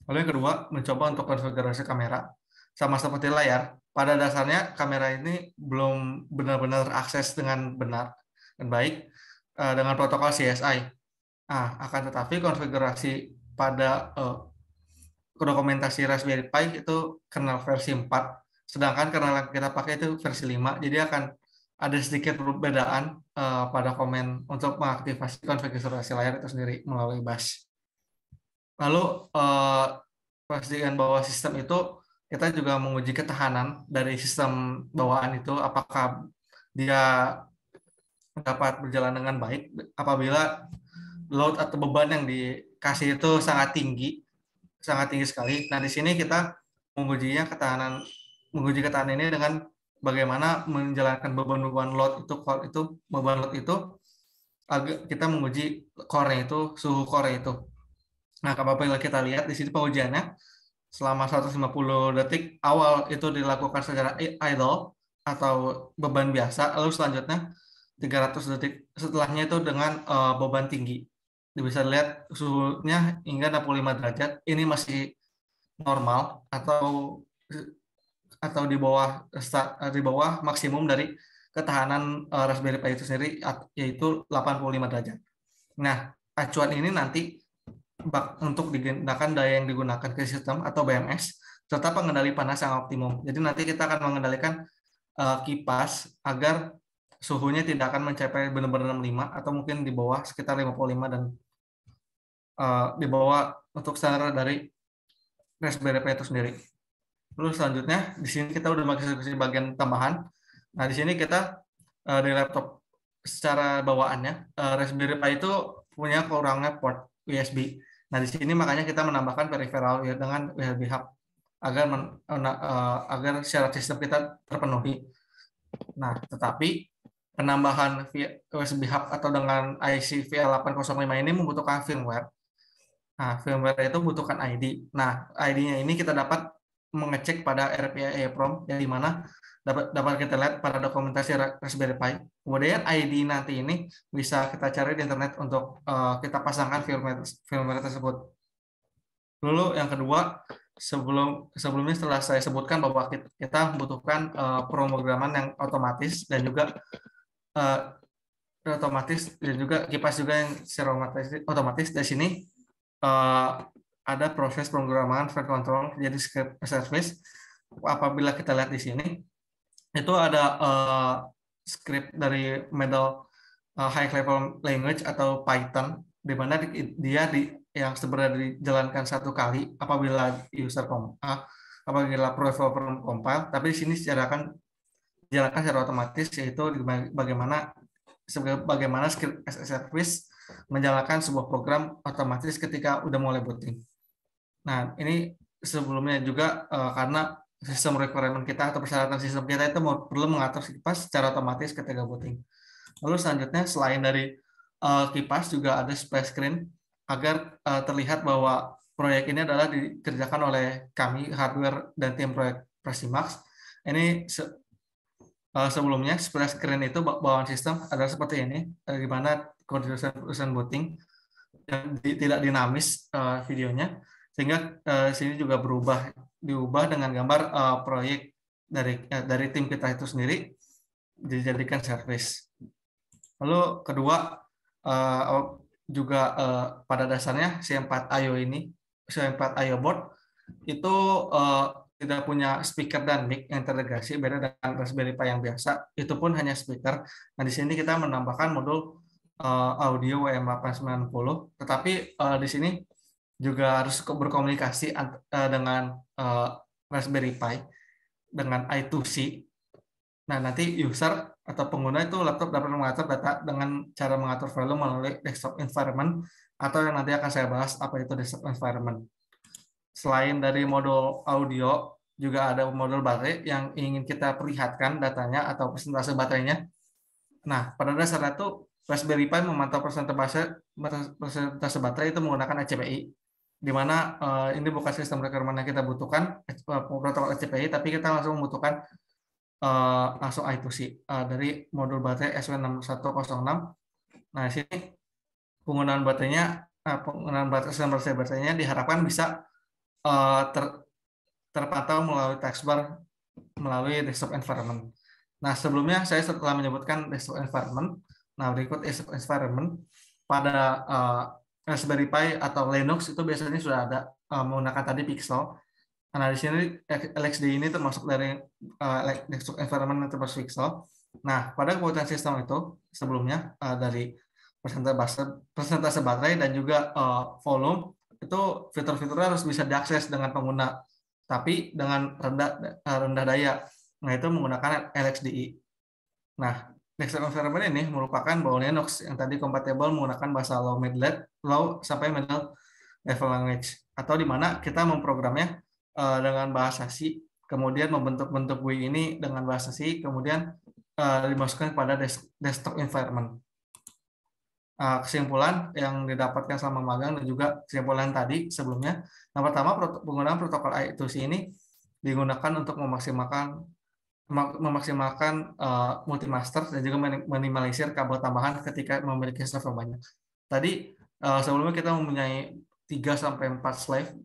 Lalu yang kedua, mencoba untuk konfigurasi kamera. Sama seperti layar, pada dasarnya kamera ini belum benar-benar terakses dengan benar dan baik dengan protokol CSI. Akan tetapi konfigurasi pada dokumentasi Raspberry Pi itu kernel versi 4, sedangkan kernel yang kita pakai itu versi 5, jadi akan ada sedikit perbedaan pada komen untuk mengaktifasi konfigurasi layar itu sendiri melalui bus. Lalu pastikan bahwa sistem itu kita juga menguji ketahanan dari sistem bawaan itu, apakah dia dapat berjalan dengan baik apabila load atau beban yang dikasih itu sangat tinggi sekali. Nah, di sini kita menguji ketahanan ini dengan bagaimana menjalankan beban load itu beban load itu kita menguji core-nya itu, suhu core itu. Nah, apabila kita lihat di sini pengujiannya selama 150 detik awal itu dilakukan secara idle atau beban biasa, lalu selanjutnya 300 detik setelahnya itu dengan beban tinggi. Bisa lihat suhunya hingga 65 derajat. Ini masih normal atau di bawah maksimum dari ketahanan Raspberry Pi itu sendiri, yaitu 85 derajat. Nah, acuan ini nanti untuk digunakan daya yang digunakan ke sistem atau BMS serta pengendali panas yang optimum. Jadi nanti kita akan mengendalikan kipas agar suhunya tidak akan mencapai benar-benar 65 atau mungkin di bawah sekitar 55 dan di bawah untuk standar dari Raspberry Pi itu sendiri. Lalu selanjutnya di sini kita udah mengeksekusi bagian tambahan. Nah, di sini kita di laptop secara bawaannya Raspberry Pi itu punya kurangnya port USB. Nah, di sini makanya kita menambahkan peripheral dengan USB hub agar syarat sistem kita terpenuhi. Nah, tetapi penambahan USB hub atau dengan IC VL805 ini membutuhkan firmware. Nah, firmware itu membutuhkan ID. Nah, ID-nya ini kita dapat mengecek pada RPA EEPROM, yang dimana dapat kita lihat pada dokumentasi Raspberry Pi. Kemudian ID nanti ini bisa kita cari di internet untuk kita pasangkan firmware tersebut. Lalu yang kedua, sebelumnya setelah saya sebutkan bahwa kita membutuhkan pemrograman yang otomatis dan juga kipas juga yang secara otomatis. Di sini ada proses pemrograman flight control, jadi script service. Apabila kita lihat di sini, itu ada script dari model high level language atau Python, di mana yang sebenarnya dijalankan satu kali apabila apabila developer compile, tapi di sini dijalankan secara otomatis, yaitu bagaimana script as a service menjalankan sebuah program otomatis ketika udah mulai booting. Nah, ini sebelumnya juga karena sistem requirement kita atau persyaratan sistem kita itu perlu mengatur kipas secara otomatis ketika booting. Lalu selanjutnya, selain dari kipas juga ada split screen agar terlihat bahwa proyek ini adalah dikerjakan oleh kami, hardware dan tim proyek Presimax. Ini sebelumnya split screen itu bawaan sistem adalah seperti ini, di mana coordination booting tidak dinamis videonya, sehingga sini juga diubah dengan gambar proyek dari tim kita itu sendiri dijadikan service. Lalu kedua juga pada dasarnya C4IO board itu tidak punya speaker dan mic yang terintegrasi, beda dengan Raspberry Pi yang biasa, itu pun hanya speaker. Nah, di sini kita menambahkan modul audio WM890, tetapi di sini juga harus berkomunikasi dengan Raspberry Pi dengan I2C. Nah, nanti user atau pengguna itu laptop dapat mengatur data dengan cara mengatur volume melalui desktop environment, atau yang nanti akan saya bahas apa itu desktop environment. Selain dari modul audio, juga ada modul baterai yang ingin kita perlihatkan datanya atau persentase baterainya. Nah, pada dasarnya itu Raspberry Pi memantau persentase baterai itu menggunakan HCPI. di mana ini bukan sistem requirement yang kita butuhkan, protokol SCPI, tapi kita langsung membutuhkan langsung I2C dari modul baterai SW6106. Nah, di sini penggunaan baterainya, penggunaan baterainya diharapkan bisa terpantau melalui taskbar melalui desktop environment. Nah, sebelumnya saya setelah menyebutkan desktop environment, nah berikut desktop environment pada Raspberry Pi atau Linux itu biasanya sudah ada menggunakan tadi Pixel. Nah, di sini LXD ini termasuk dari desktop environment yang termasuk Pixel. Nah, pada kebutuhan sistem itu sebelumnya dari persentase baterai dan juga volume itu fitur-fiturnya harus bisa diakses dengan pengguna, tapi dengan rendah daya. Nah, itu menggunakan LXDI. Nah, desktop environment ini merupakan bahwa Linux yang tadi kompatibel menggunakan bahasa low sampai middle level language, atau di mana kita memprogramnya dengan bahasa C, kemudian membentuk-bentuk GUI ini dengan bahasa C, kemudian dimasukkan kepada desktop environment. Kesimpulan yang didapatkan selama magang dan juga kesimpulan tadi sebelumnya, yang pertama, penggunaan protokol I2C ini digunakan untuk memaksimalkan multimaster dan juga minimalisir kabel tambahan ketika memiliki slave yang banyak. Tadi sebelumnya kita mempunyai 3-4 slave,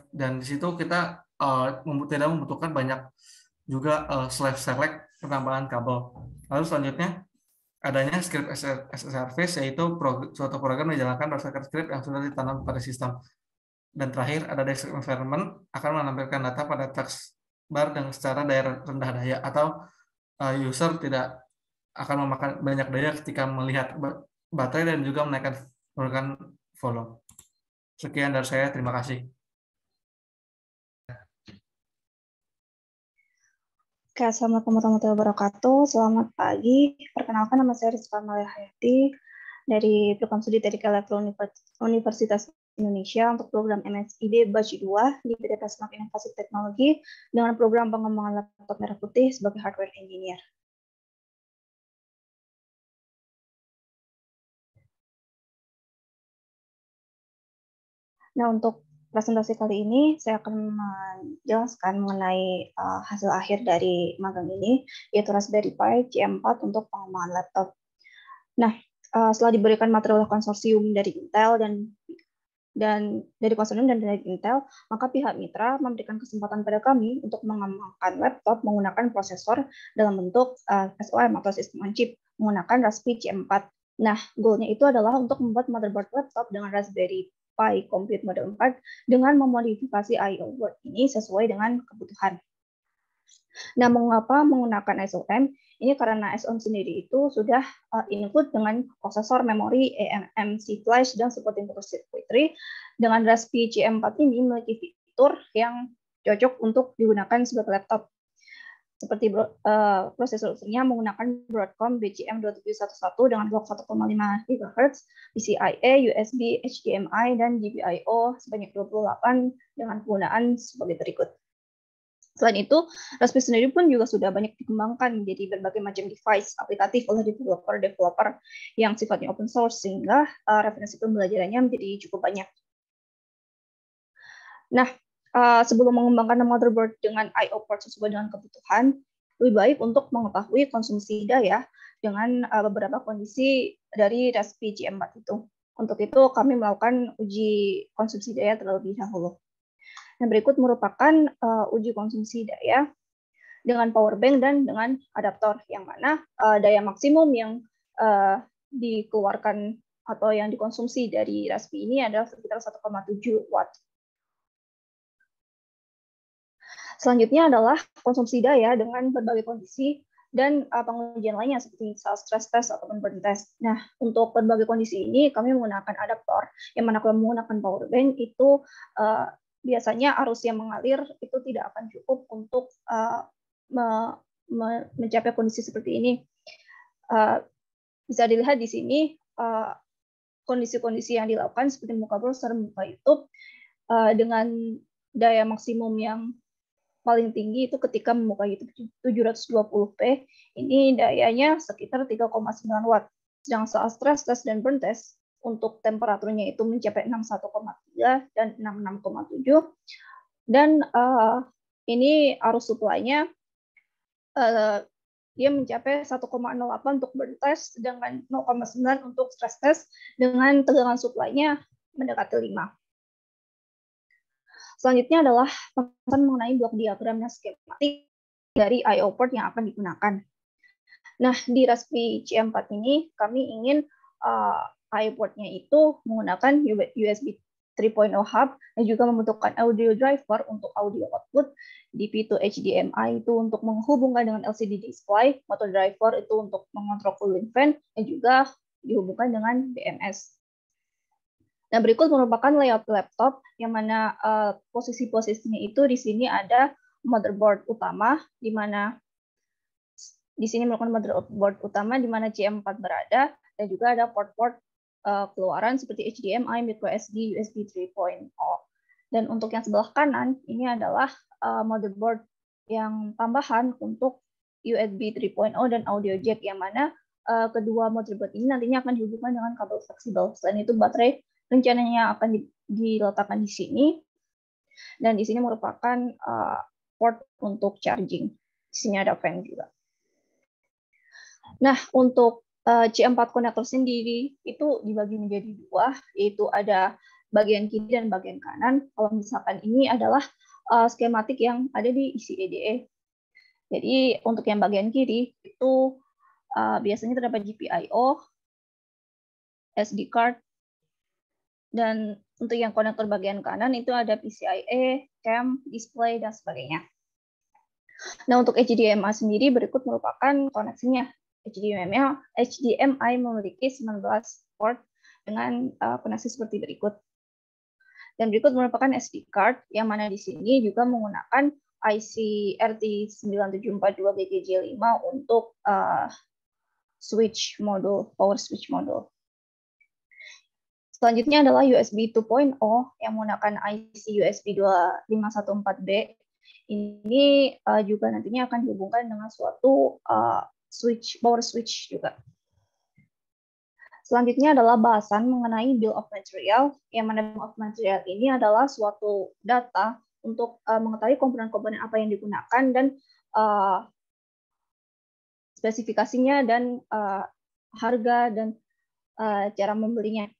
dan di situ kita tidak membutuhkan banyak juga slave select penambahan kabel. Lalu selanjutnya adanya script as a service, yaitu suatu program dijalankan berdasarkan script yang sudah ditanam pada sistem. Dan terakhir ada desktop environment akan menampilkan data pada taskbar dengan secara rendah daya, atau user tidak akan memakan banyak daya ketika melihat baterai dan juga menurunkan volume. Sekian dari saya, terima kasih. Oke, Assalamualaikum warahmatullahi wabarakatuh. Selamat pagi. Perkenalkan, nama saya Rizka Amalia Hayati dari Program Studi Teknik Elektro Universitas Indonesia untuk program MSID Batch 2 di PT Tasmak Inovasi Teknologi dengan program pengembangan laptop merah putih sebagai hardware engineer. Nah, untuk presentasi kali ini saya akan menjelaskan mengenai hasil akhir dari magang ini, yaitu Raspberry Pi C4 untuk pengembangan laptop. Nah, setelah diberikan material konsorsium dari Intel dan dari konsorsium dan dari Intel, maka pihak mitra memberikan kesempatan pada kami untuk mengembangkan laptop menggunakan prosesor dalam bentuk SOM atau sistem on chip menggunakan Raspberry C4. Nah, goalnya itu adalah untuk membuat motherboard laptop dengan Raspberry Pi Compute Mode 4 dengan memodifikasi I/O board ini sesuai dengan kebutuhan. Nah, mengapa menggunakan SOM? Ini karena SOM sendiri itu sudah include dengan prosesor, memori, eMMC flash, dan supporting circuitry. Dengan Raspberry C4 ini memiliki fitur yang cocok untuk digunakan sebagai laptop. Seperti prosesornya menggunakan Broadcom BCM2711 dengan clock 1,5 GHz, PCIe, USB, HDMI, dan GPIO sebanyak 28 dengan penggunaan sebagai berikut. Selain itu, Raspberry sendiri pun juga sudah banyak dikembangkan menjadi berbagai macam device aplikatif oleh developer yang sifatnya open source, sehingga referensi pembelajarannya menjadi cukup banyak. Nah, sebelum mengembangkan motherboard dengan I/O port sesuai dengan kebutuhan, lebih baik untuk mengetahui konsumsi daya dengan beberapa kondisi dari Raspberry C4 itu. Untuk itu, kami melakukan uji konsumsi daya terlebih dahulu. Yang berikut merupakan uji konsumsi daya dengan power bank dan dengan adaptor, yang mana daya maksimum yang dikeluarkan atau yang dikonsumsi dari Raspberry ini adalah sekitar 1,7 watt. Selanjutnya adalah konsumsi daya dengan berbagai kondisi dan pengujian lainnya seperti stress test ataupun burn test. Nah, untuk berbagai kondisi ini kami menggunakan adaptor, yang mana kalau menggunakan power bank itu biasanya arus yang mengalir itu tidak akan cukup untuk mencapai kondisi seperti ini. Bisa dilihat di sini kondisi-kondisi yang dilakukan seperti buka browser, buka YouTube dengan daya maksimum yang paling tinggi itu ketika membuka YouTube 720p, ini dayanya sekitar 3,9 watt. Sedang saat stress test dan burn test untuk temperaturnya itu mencapai 61,3 dan 66,7. Dan ini arus supply-nya dia mencapai 1,08 untuk burn test, sedangkan 0,9 untuk stress test dengan tegangan supply-nya mendekati 5. Selanjutnya adalah pembahasan mengenai blok diagram dan skematik dari I/O port yang akan digunakan. Nah, di Raspberry C4 ini kami ingin I/O port-nya itu menggunakan USB 3.0 hub dan juga membutuhkan audio driver untuk audio output, DP to HDMI itu untuk menghubungkan dengan LCD display, motor driver itu untuk mengontrol cooling fan, dan juga dihubungkan dengan BMS. Nah, berikut merupakan layout laptop yang mana posisi-posisinya itu di sini ada motherboard utama, di mana di sini merupakan motherboard utama di mana C4 berada, dan juga ada port-port keluaran seperti HDMI, microSD, USB 3.0. Dan untuk yang sebelah kanan, ini adalah motherboard yang tambahan untuk USB 3.0 dan audio jack, yang mana kedua motherboard ini nantinya akan dihubungkan dengan kabel fleksibel. Selain itu, baterai rencananya akan diletakkan di sini, dan di sini merupakan port untuk charging. Di sini ada fan juga. Nah, untuk C4 konektor sendiri itu dibagi menjadi dua, yaitu ada bagian kiri dan bagian kanan. Kalau misalkan ini adalah skematik yang ada di IC/EDE. Jadi untuk yang bagian kiri itu biasanya terdapat GPIO, SD card, dan untuk yang konektor bagian kanan itu ada PCIe, CAM, display, dan sebagainya. Nah, untuk HDMI sendiri berikut merupakan koneksinya. HDMI memiliki 19 port dengan koneksi seperti berikut. Dan berikut merupakan SD card, yang mana di sini juga menggunakan IC RT9742GGJ5 untuk switch modul, power switch modul. Selanjutnya adalah USB 2.0 yang menggunakan IC USB 2514B. Ini juga nantinya akan dihubungkan dengan suatu switch, power switch juga. Selanjutnya adalah bahasan mengenai bill of material, yang mana bill of material ini adalah suatu data untuk mengetahui komponen-komponen apa yang digunakan dan spesifikasinya dan harga dan cara membelinya.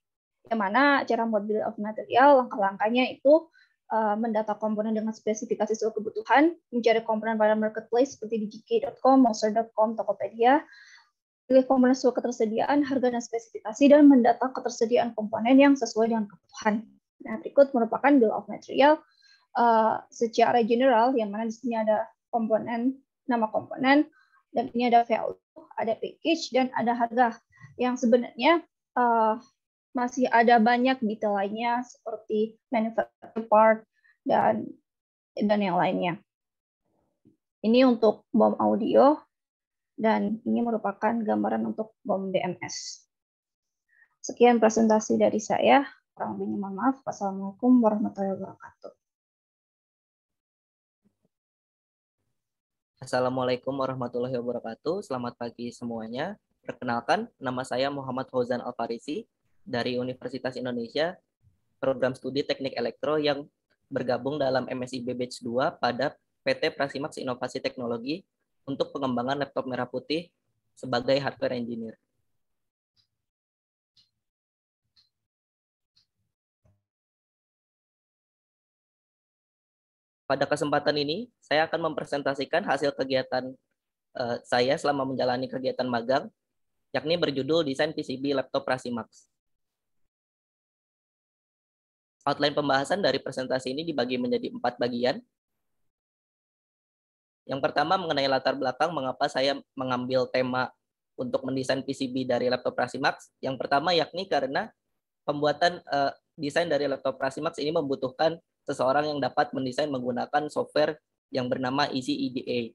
Yang mana cara membuat bill of material, langkah-langkahnya itu mendata komponen dengan spesifikasi sesuai kebutuhan, mencari komponen pada marketplace seperti di gk.com, monster.com, Tokopedia, pilih komponen sesuai ketersediaan, harga dan spesifikasi, dan mendata ketersediaan komponen yang sesuai dengan kebutuhan. Nah, berikut merupakan bill of material secara general, yang mana di sini ada komponen, nama komponen, dan ini ada value, ada package, dan ada harga. Yang sebenarnya masih ada banyak detail lainnya seperti manufacturer part dan yang lainnya. Ini untuk BOM audio, dan ini merupakan gambaran untuk BOM BMS. Sekian presentasi dari saya. Kurang lebihnya mohon maaf. Wassalamualaikum warahmatullahi wabarakatuh. Assalamualaikum warahmatullahi wabarakatuh. Selamat pagi semuanya. Perkenalkan, nama saya Muhammad Fauzan Alfarisi dari Universitas Indonesia, program studi Teknik Elektro yang bergabung dalam MSIB Batch 2 pada PT Prasimax Inovasi Teknologi untuk pengembangan laptop merah putih sebagai hardware engineer. Pada kesempatan ini, saya akan mempresentasikan hasil kegiatan saya selama menjalani kegiatan magang, yakni berjudul Desain PCB Laptop Prasimax. Outline pembahasan dari presentasi ini dibagi menjadi 4 bagian. Yang pertama mengenai latar belakang mengapa saya mengambil tema untuk mendesain PCB dari laptop Prasimax. Yang pertama yakni karena pembuatan desain dari laptop Prasimax ini membutuhkan seseorang yang dapat mendesain menggunakan software yang bernama ECEDA.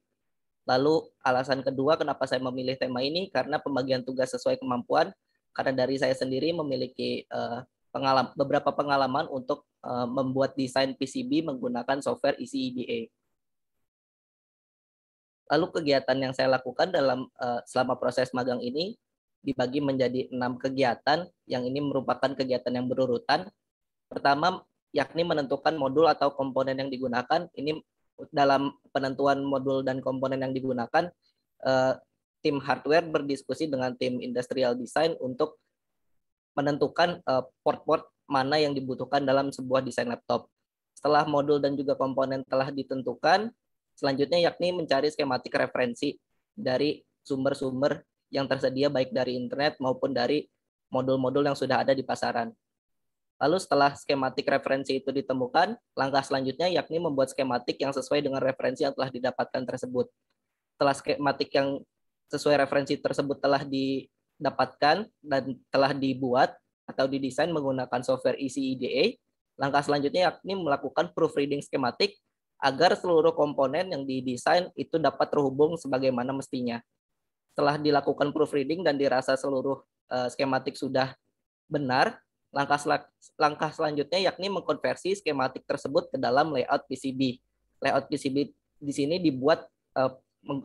Lalu alasan kedua kenapa saya memilih tema ini karena pembagian tugas sesuai kemampuan, karena dari saya sendiri memiliki beberapa pengalaman untuk membuat desain PCB menggunakan software ECEDA. Lalu kegiatan yang saya lakukan selama proses magang ini dibagi menjadi 6 kegiatan, yang ini merupakan kegiatan yang berurutan. Pertama, yakni menentukan modul atau komponen yang digunakan. Ini dalam penentuan modul dan komponen yang digunakan, tim hardware berdiskusi dengan tim industrial design untuk menentukan port-port mana yang dibutuhkan dalam sebuah desain laptop. Setelah modul dan juga komponen telah ditentukan, selanjutnya yakni mencari skematik referensi dari sumber-sumber yang tersedia baik dari internet maupun dari modul-modul yang sudah ada di pasaran. Lalu setelah skematik referensi itu ditemukan, langkah selanjutnya yakni membuat skematik yang sesuai dengan referensi yang telah didapatkan tersebut. Setelah skematik yang sesuai referensi tersebut telah didapatkan dan telah dibuat atau didesain menggunakan software ECEDA, langkah selanjutnya yakni melakukan proofreading skematik agar seluruh komponen yang didesain itu dapat terhubung sebagaimana mestinya. Setelah dilakukan proofreading dan dirasa seluruh skematik sudah benar, langkah selanjutnya yakni mengkonversi skematik tersebut ke dalam layout PCB. Layout PCB di sini dibuat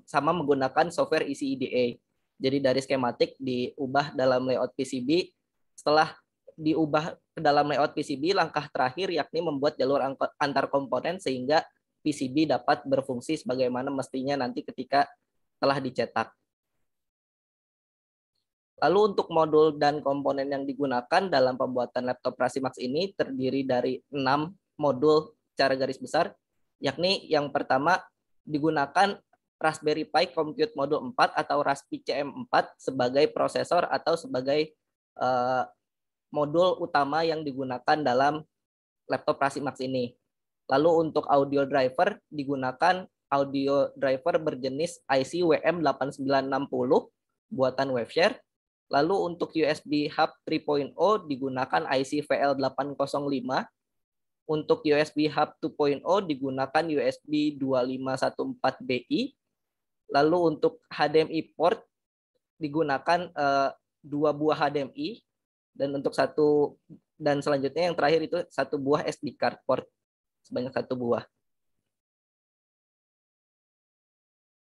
sama menggunakan software ECEDA. Jadi dari skematik diubah dalam layout PCB. Setelah diubah ke dalam layout PCB, langkah terakhir yakni membuat jalur antar komponen sehingga PCB dapat berfungsi sebagaimana mestinya nanti ketika telah dicetak. Lalu untuk modul dan komponen yang digunakan dalam pembuatan laptop Prasimax ini terdiri dari 6 modul secara garis besar, yakni yang pertama digunakan Raspberry Pi Compute Module 4 atau RASPI CM4 sebagai prosesor atau sebagai modul utama yang digunakan dalam laptop Prasimax ini. Lalu untuk audio driver digunakan audio driver berjenis IC WM8960 buatan Waveshare. Lalu untuk USB Hub 3.0 digunakan IC VL805. Untuk USB Hub 2.0 digunakan USB 2514BI. Lalu untuk HDMI port digunakan 2 buah HDMI, dan selanjutnya yang terakhir itu 1 buah SD card port sebanyak 1 buah.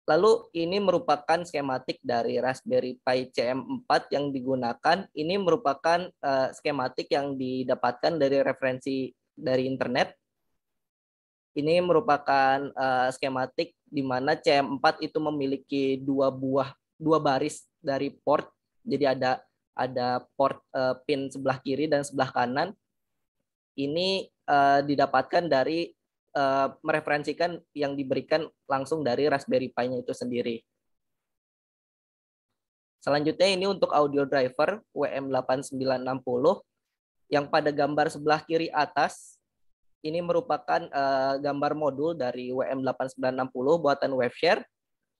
Lalu ini merupakan skematik dari Raspberry Pi CM4 yang digunakan. Ini merupakan skematik yang didapatkan dari referensi dari internet. Ini merupakan skematik di mana CM4 itu memiliki 2 baris dari port. Jadi ada port pin sebelah kiri dan sebelah kanan. Ini didapatkan dari mereferensikan yang diberikan langsung dari Raspberry Pi-nya itu sendiri. Selanjutnya ini untuk audio driver WM8960 yang pada gambar sebelah kiri atas ini merupakan gambar modul dari WM8960 buatan Waveshare.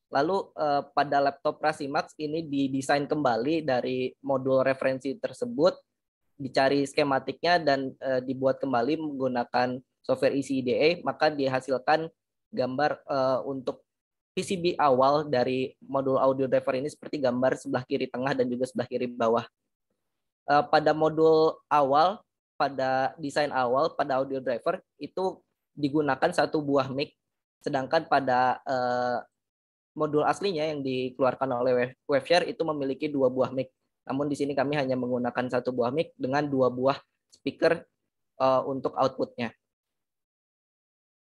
Lalu pada laptop Prasimax ini didesain kembali dari modul referensi tersebut, dicari skematiknya dan dibuat kembali menggunakan software ECEDA, maka dihasilkan gambar untuk PCB awal dari modul audio driver ini seperti gambar sebelah kiri tengah dan juga sebelah kiri bawah. Pada modul awal, pada desain awal, pada audio driver itu digunakan 1 buah mic, sedangkan pada modul aslinya yang dikeluarkan oleh Waveshare itu memiliki 2 buah mic. Namun di sini kami hanya menggunakan 1 buah mic dengan 2 buah speaker untuk outputnya.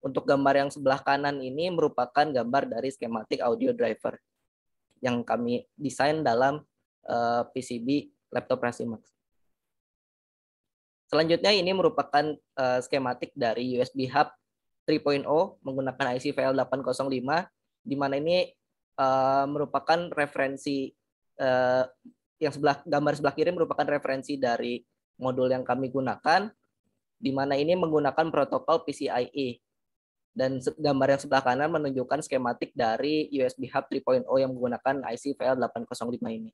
Untuk gambar yang sebelah kanan ini merupakan gambar dari skematik audio driver yang kami desain dalam PCB laptop Prasimax. Selanjutnya ini merupakan skematik dari USB Hub 3.0 menggunakan IC VL805, di mana ini merupakan referensi yang gambar sebelah kiri merupakan referensi dari modul yang kami gunakan, di mana ini menggunakan protokol PCIe. Dan gambar yang sebelah kanan menunjukkan skematik dari USB Hub 3.0 yang menggunakan IC VL805 ini.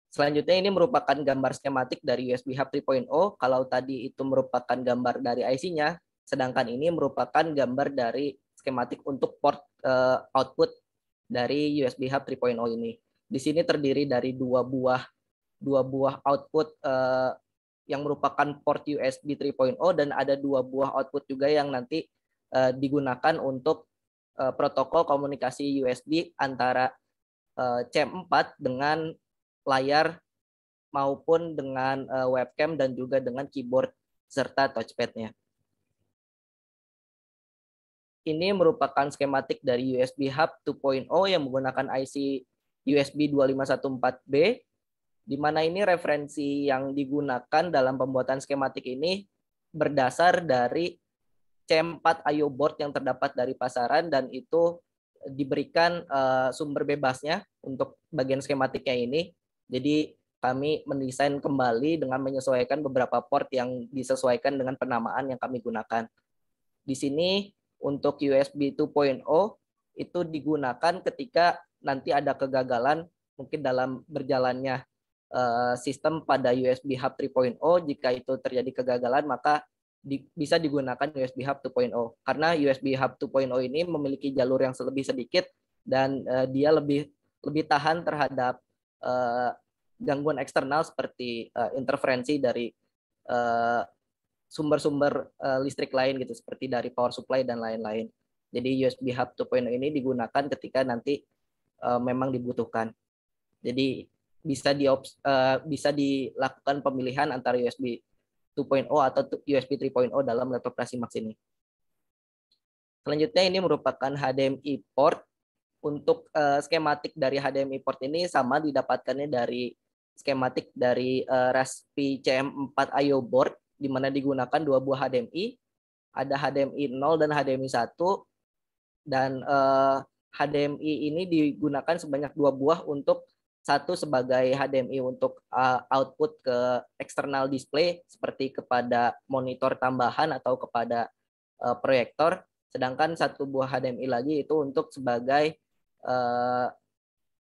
Selanjutnya ini merupakan gambar skematik dari USB Hub 3.0. Kalau tadi itu merupakan gambar dari IC-nya, sedangkan ini merupakan gambar dari skematik untuk port output dari USB Hub 3.0 ini. Di sini terdiri dari 2 buah output yang merupakan port USB 3.0 dan ada 2 buah output juga yang nanti digunakan untuk protokol komunikasi USB antara CM4 dengan layar maupun dengan webcam dan juga dengan keyboard serta touchpad-nya. Ini merupakan skematik dari USB Hub 2.0 yang menggunakan IC USB 2514B, di mana ini referensi yang digunakan dalam pembuatan skematik ini berdasar dari CM4 IO board yang terdapat dari pasaran, dan itu diberikan sumber bebasnya untuk bagian skematiknya ini. Jadi kami mendesain kembali dengan menyesuaikan beberapa port yang disesuaikan dengan penamaan yang kami gunakan. Di sini untuk USB 2.0 itu digunakan ketika nanti ada kegagalan mungkin dalam berjalannya sistem pada USB Hub 3.0. Jika itu terjadi kegagalan, maka bisa digunakan USB Hub 2.0. Karena USB Hub 2.0 ini memiliki jalur yang lebih sedikit dan dia lebih tahan terhadap gangguan eksternal seperti interferensi dari sumber-sumber listrik lain gitu, seperti dari power supply dan lain-lain. Jadi USB Hub 2.0 ini digunakan ketika nanti memang dibutuhkan. Jadi bisa dilakukan pemilihan antara USB 2.0 atau USB 3.0 dalam laptop Prasimax ini. Selanjutnya ini merupakan HDMI port. Untuk skematik dari HDMI port ini sama didapatkannya dari skematik dari Raspi CM4 IO board, di mana digunakan 2 buah HDMI, ada HDMI 0 dan HDMI 1, dan HDMI ini digunakan sebanyak 2 buah, untuk satu sebagai HDMI untuk output ke external display seperti kepada monitor tambahan atau kepada proyektor, sedangkan 1 buah HDMI lagi itu untuk sebagai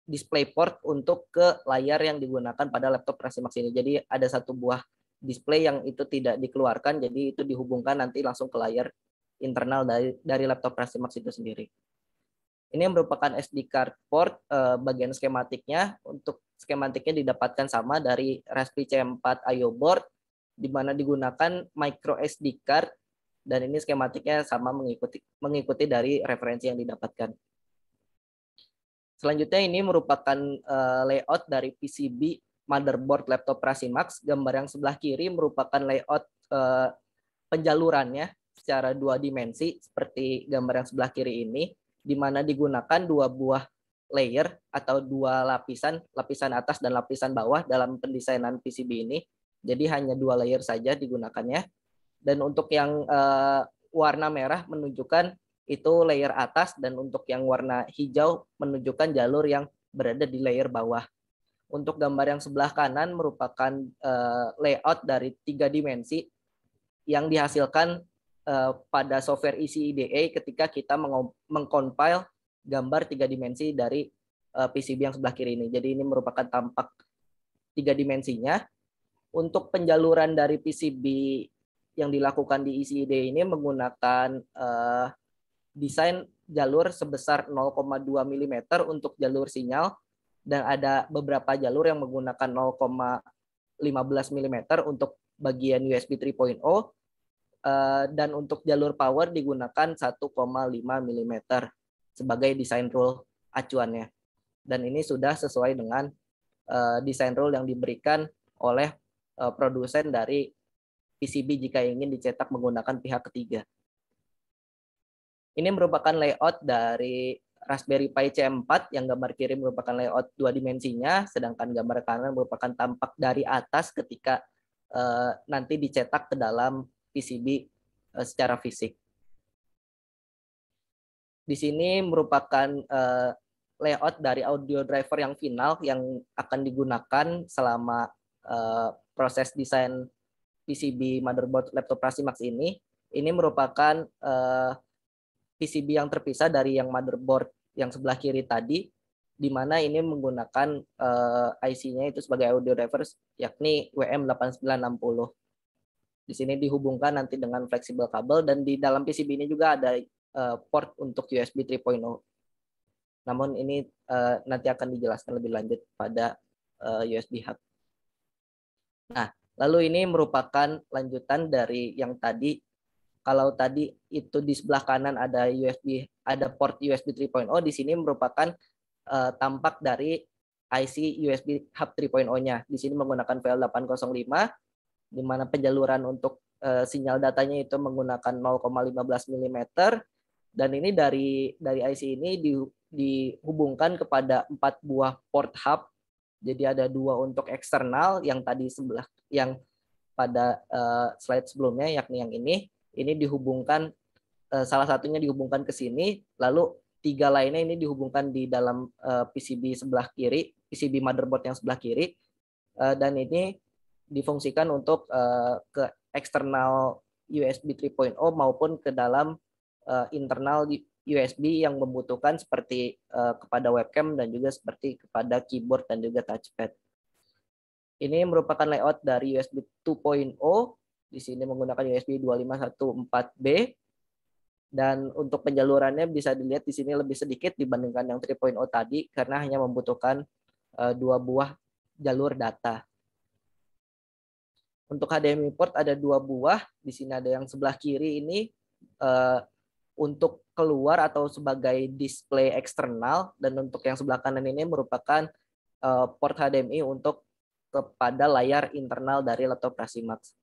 display port untuk ke layar yang digunakan pada laptop Prasimax ini. Jadi ada 1 buah display yang itu tidak dikeluarkan, jadi itu dihubungkan nanti langsung ke layar internal dari laptop Prasimax itu sendiri. Ini merupakan SD card port bagian skematiknya. Untuk skematiknya didapatkan sama dari Raspi CM4 IO board, di mana digunakan micro SD card, dan ini skematiknya sama mengikuti dari referensi yang didapatkan. Selanjutnya ini merupakan layout dari PCB motherboard laptop Prasimax. Gambar yang sebelah kiri merupakan layout penjalurannya secara 2 dimensi seperti gambar yang sebelah kiri ini, di mana digunakan 2 buah layer atau 2 lapisan atas dan lapisan bawah dalam pendesainan PCB ini. Jadi hanya 2 layer saja digunakannya. Dan untuk yang warna merah menunjukkan itu layer atas, dan untuk yang warna hijau menunjukkan jalur yang berada di layer bawah. Untuk gambar yang sebelah kanan merupakan layout dari 3 dimensi yang dihasilkan pada software ECIDA ketika kita mengcompile gambar 3 dimensi dari PCB yang sebelah kiri ini. Jadi ini merupakan tampak 3 dimensinya. Untuk penjaluran dari PCB yang dilakukan di ECIDA ini menggunakan desain jalur sebesar 0,2 mm untuk jalur sinyal, dan ada beberapa jalur yang menggunakan 0,15 mm untuk bagian USB 3.0, dan untuk jalur power digunakan 1,5 mm sebagai desain rule acuannya. Dan ini sudah sesuai dengan desain rule yang diberikan oleh produsen dari PCB jika ingin dicetak menggunakan pihak ketiga. Ini merupakan layout dari Raspberry Pi CM4 yang gambar kiri merupakan layout 2 dimensinya, sedangkan gambar kanan merupakan tampak dari atas ketika nanti dicetak ke dalam PCB secara fisik. Di sini merupakan layout dari audio driver yang final yang akan digunakan selama proses desain PCB motherboard laptop Prasimax ini. Ini merupakan PCB yang terpisah dari yang motherboard yang sebelah kiri tadi, di mana ini menggunakan IC-nya itu sebagai audio drivers, yakni WM8960. Di sini dihubungkan nanti dengan fleksibel kabel, dan di dalam PCB ini juga ada port untuk USB 3.0. Namun ini nanti akan dijelaskan lebih lanjut pada USB hub. Nah, lalu ini merupakan lanjutan dari yang tadi. Kalau tadi itu di sebelah kanan ada port USB 3.0, di sini merupakan tampak dari IC USB Hub 3.0-nya. Di sini menggunakan VL805, di mana penjaluran untuk sinyal datanya itu menggunakan 0,15 mm, dan ini dari IC ini dihubungkan kepada 4 buah port hub. Jadi ada 2 untuk eksternal yang tadi sebelah, yang pada slide sebelumnya, yakni yang ini dihubungkan, salah satunya dihubungkan ke sini, lalu 3 lainnya ini dihubungkan di dalam PCB sebelah kiri, PCB motherboard yang sebelah kiri, dan ini difungsikan untuk ke eksternal USB 3.0 maupun ke dalam internal USB yang membutuhkan seperti kepada webcam dan juga seperti kepada keyboard dan juga touchpad. Ini merupakan layout dari USB 2.0. Di sini menggunakan USB 2514B. Dan untuk penjalurannya bisa dilihat di sini lebih sedikit dibandingkan yang 3.0 tadi karena hanya membutuhkan 2 buah jalur data. Untuk HDMI port ada 2 buah. Di sini ada yang sebelah kiri ini untuk keluar atau sebagai display eksternal, dan untuk yang sebelah kanan ini merupakan port HDMI untuk kepada layar internal dari laptop Prasimax.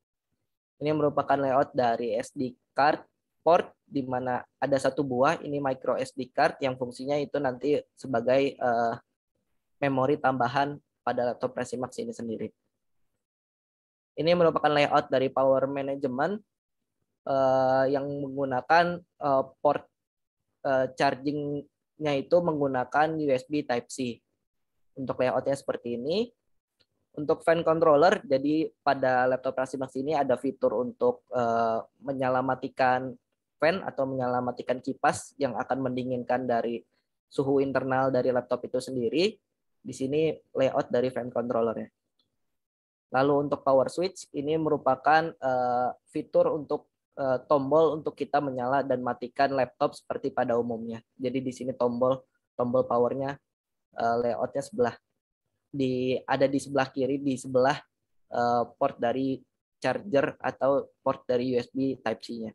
Ini merupakan layout dari SD card port, di mana ada 1 buah, ini micro SD card yang fungsinya itu nanti sebagai memori tambahan pada laptop Prasimax ini sendiri. Ini merupakan layout dari power management yang menggunakan port charging-nya itu menggunakan USB Type-C. Untuk layoutnya seperti ini. Untuk fan controller, jadi pada laptop Prasimax ini ada fitur untuk menyalamatikan fan atau menyalamatikan kipas yang akan mendinginkan dari suhu internal dari laptop itu sendiri. Di sini layout dari fan controllernya. Lalu untuk power switch, ini merupakan fitur untuk tombol untuk kita menyala dan matikan laptop seperti pada umumnya. Jadi di sini tombol powernya layoutnya ada di sebelah kiri, di sebelah port dari charger atau port dari USB Type-C-nya.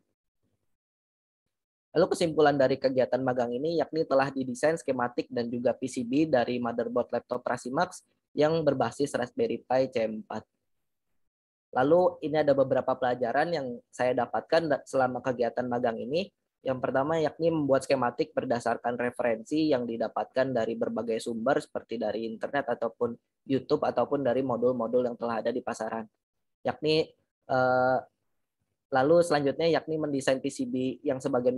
Lalu kesimpulan dari kegiatan magang ini yakni telah didesain skematik dan juga PCB dari motherboard laptop Prasimax yang berbasis Raspberry Pi C4. Lalu ini ada beberapa pelajaran yang saya dapatkan selama kegiatan magang ini. Yang pertama yakni membuat skematik berdasarkan referensi yang didapatkan dari berbagai sumber seperti dari internet ataupun YouTube ataupun dari modul-modul yang telah ada di pasaran. Lalu selanjutnya yakni mendesain PCB yang sebagian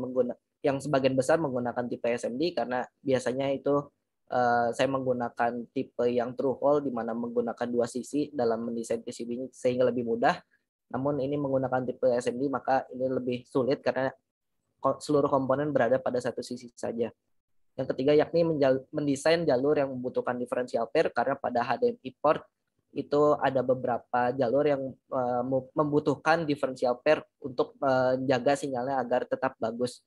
besar menggunakan tipe SMD karena biasanya itu saya menggunakan tipe yang true hole di mana menggunakan 2 sisi dalam mendesain PCB sehingga lebih mudah. Namun ini menggunakan tipe SMD maka ini lebih sulit karena seluruh komponen berada pada 1 sisi saja. Yang ketiga yakni mendesain jalur yang membutuhkan differential pair karena pada HDMI port itu ada beberapa jalur yang membutuhkan differential pair untuk menjaga sinyalnya agar tetap bagus.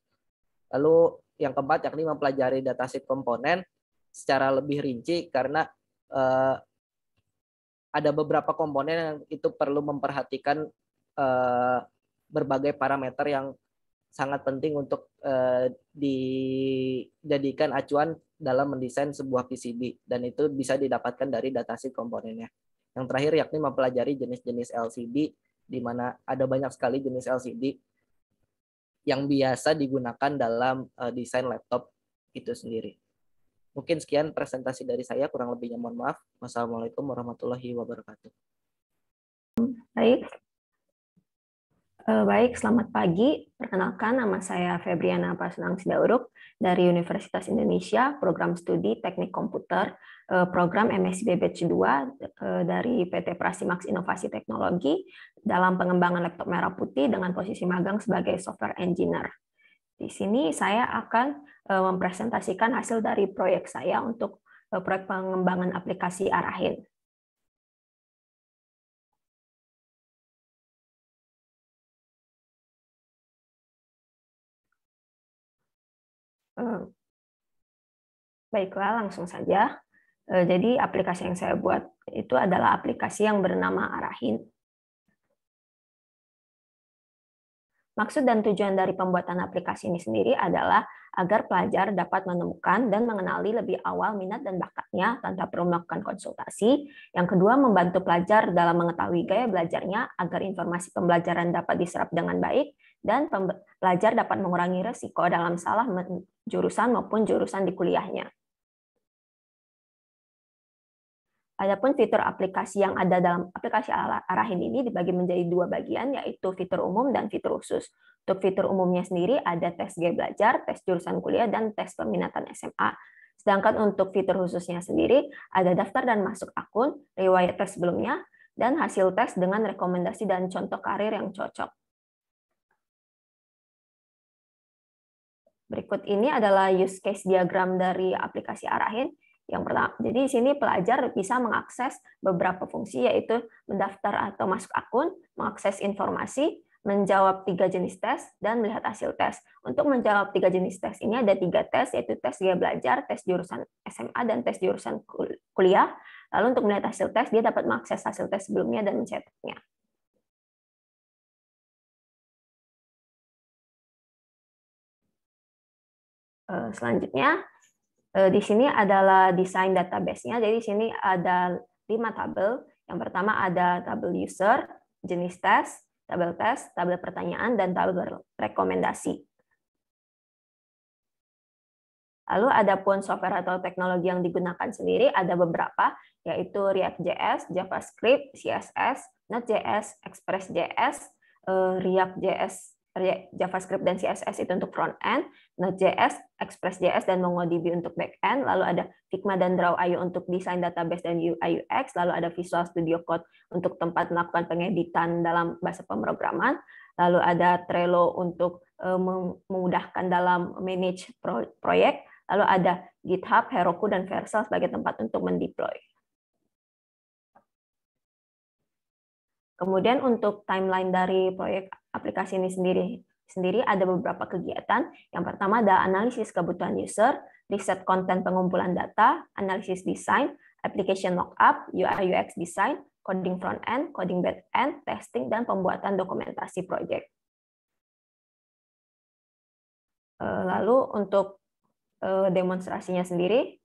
Lalu yang keempat yakni mempelajari datasheet komponen secara lebih rinci karena ada beberapa komponen yang itu perlu memperhatikan berbagai parameter yang sangat penting untuk dijadikan acuan dalam mendesain sebuah PCB, dan itu bisa didapatkan dari datasheet komponennya. Yang terakhir yakni mempelajari jenis-jenis LCD, di mana ada banyak sekali jenis LCD yang biasa digunakan dalam desain laptop itu sendiri. Mungkin sekian presentasi dari saya, kurang lebihnya mohon maaf. Wassalamualaikum warahmatullahi wabarakatuh. Baik, selamat pagi. Perkenalkan, nama saya Febriana Pasunang Sidauruk dari Universitas Indonesia, program studi Teknik Komputer, program MSc Batch 2 dari PT Prasimax Inovasi Teknologi dalam pengembangan laptop merah putih dengan posisi magang sebagai software engineer. Di sini saya akan mempresentasikan hasil dari proyek saya untuk proyek pengembangan aplikasi Arahin. Baiklah, langsung saja. Jadi aplikasi yang saya buat itu adalah aplikasi yang bernama Arahin. Maksud dan tujuan dari pembuatan aplikasi ini sendiri adalah agar pelajar dapat menemukan dan mengenali lebih awal minat dan bakatnya tanpa perlu melakukan konsultasi. Yang kedua, membantu pelajar dalam mengetahui gaya belajarnya agar informasi pembelajaran dapat diserap dengan baik dan pelajar dapat mengurangi risiko dalam salah jurusan maupun jurusan di kuliahnya. Adapun fitur aplikasi yang ada dalam aplikasi Arahin ini dibagi menjadi dua bagian, yaitu fitur umum dan fitur khusus. Untuk fitur umumnya sendiri ada tes gaya belajar, tes jurusan kuliah, dan tes peminatan SMA. Sedangkan untuk fitur khususnya sendiri ada daftar dan masuk akun, riwayat tes sebelumnya, dan hasil tes dengan rekomendasi dan contoh karir yang cocok. Berikut ini adalah use case diagram dari aplikasi Arahin. Yang pertama, jadi di sini pelajar bisa mengakses beberapa fungsi, yaitu mendaftar atau masuk akun, mengakses informasi, menjawab 3 jenis tes, dan melihat hasil tes. Untuk menjawab 3 jenis tes ini ada 3 tes, yaitu tes gaya belajar, tes jurusan SMA, dan tes jurusan kuliah. Lalu untuk melihat hasil tes, dia dapat mengakses hasil tes sebelumnya dan mencetaknya. Selanjutnya, di sini adalah desain database-nya. Jadi di sini ada 5 tabel. Yang pertama ada tabel user, jenis tes, tabel pertanyaan, dan tabel rekomendasi. Lalu adapun software atau teknologi yang digunakan sendiri ada beberapa, yaitu React.js, JavaScript, CSS, Node.js, Express.js, React.js, JavaScript dan CSS itu untuk front-end, Node.js, Express.js, dan MongoDB untuk back-end, lalu ada Figma dan Draw.io untuk desain database dan UI UX, lalu ada Visual Studio Code untuk tempat melakukan pengeditan dalam bahasa pemrograman, lalu ada Trello untuk memudahkan dalam manage proyek, lalu ada GitHub, Heroku, dan Vercel sebagai tempat untuk mendeploy. Kemudian untuk timeline dari proyek aplikasi ini sendiri ada beberapa kegiatan. Yang pertama ada analisis kebutuhan user, riset konten pengumpulan data, analisis desain, application mockup, UI UX design, coding front end, coding back end, testing, dan pembuatan dokumentasi proyek. Lalu untuk demonstrasinya sendiri,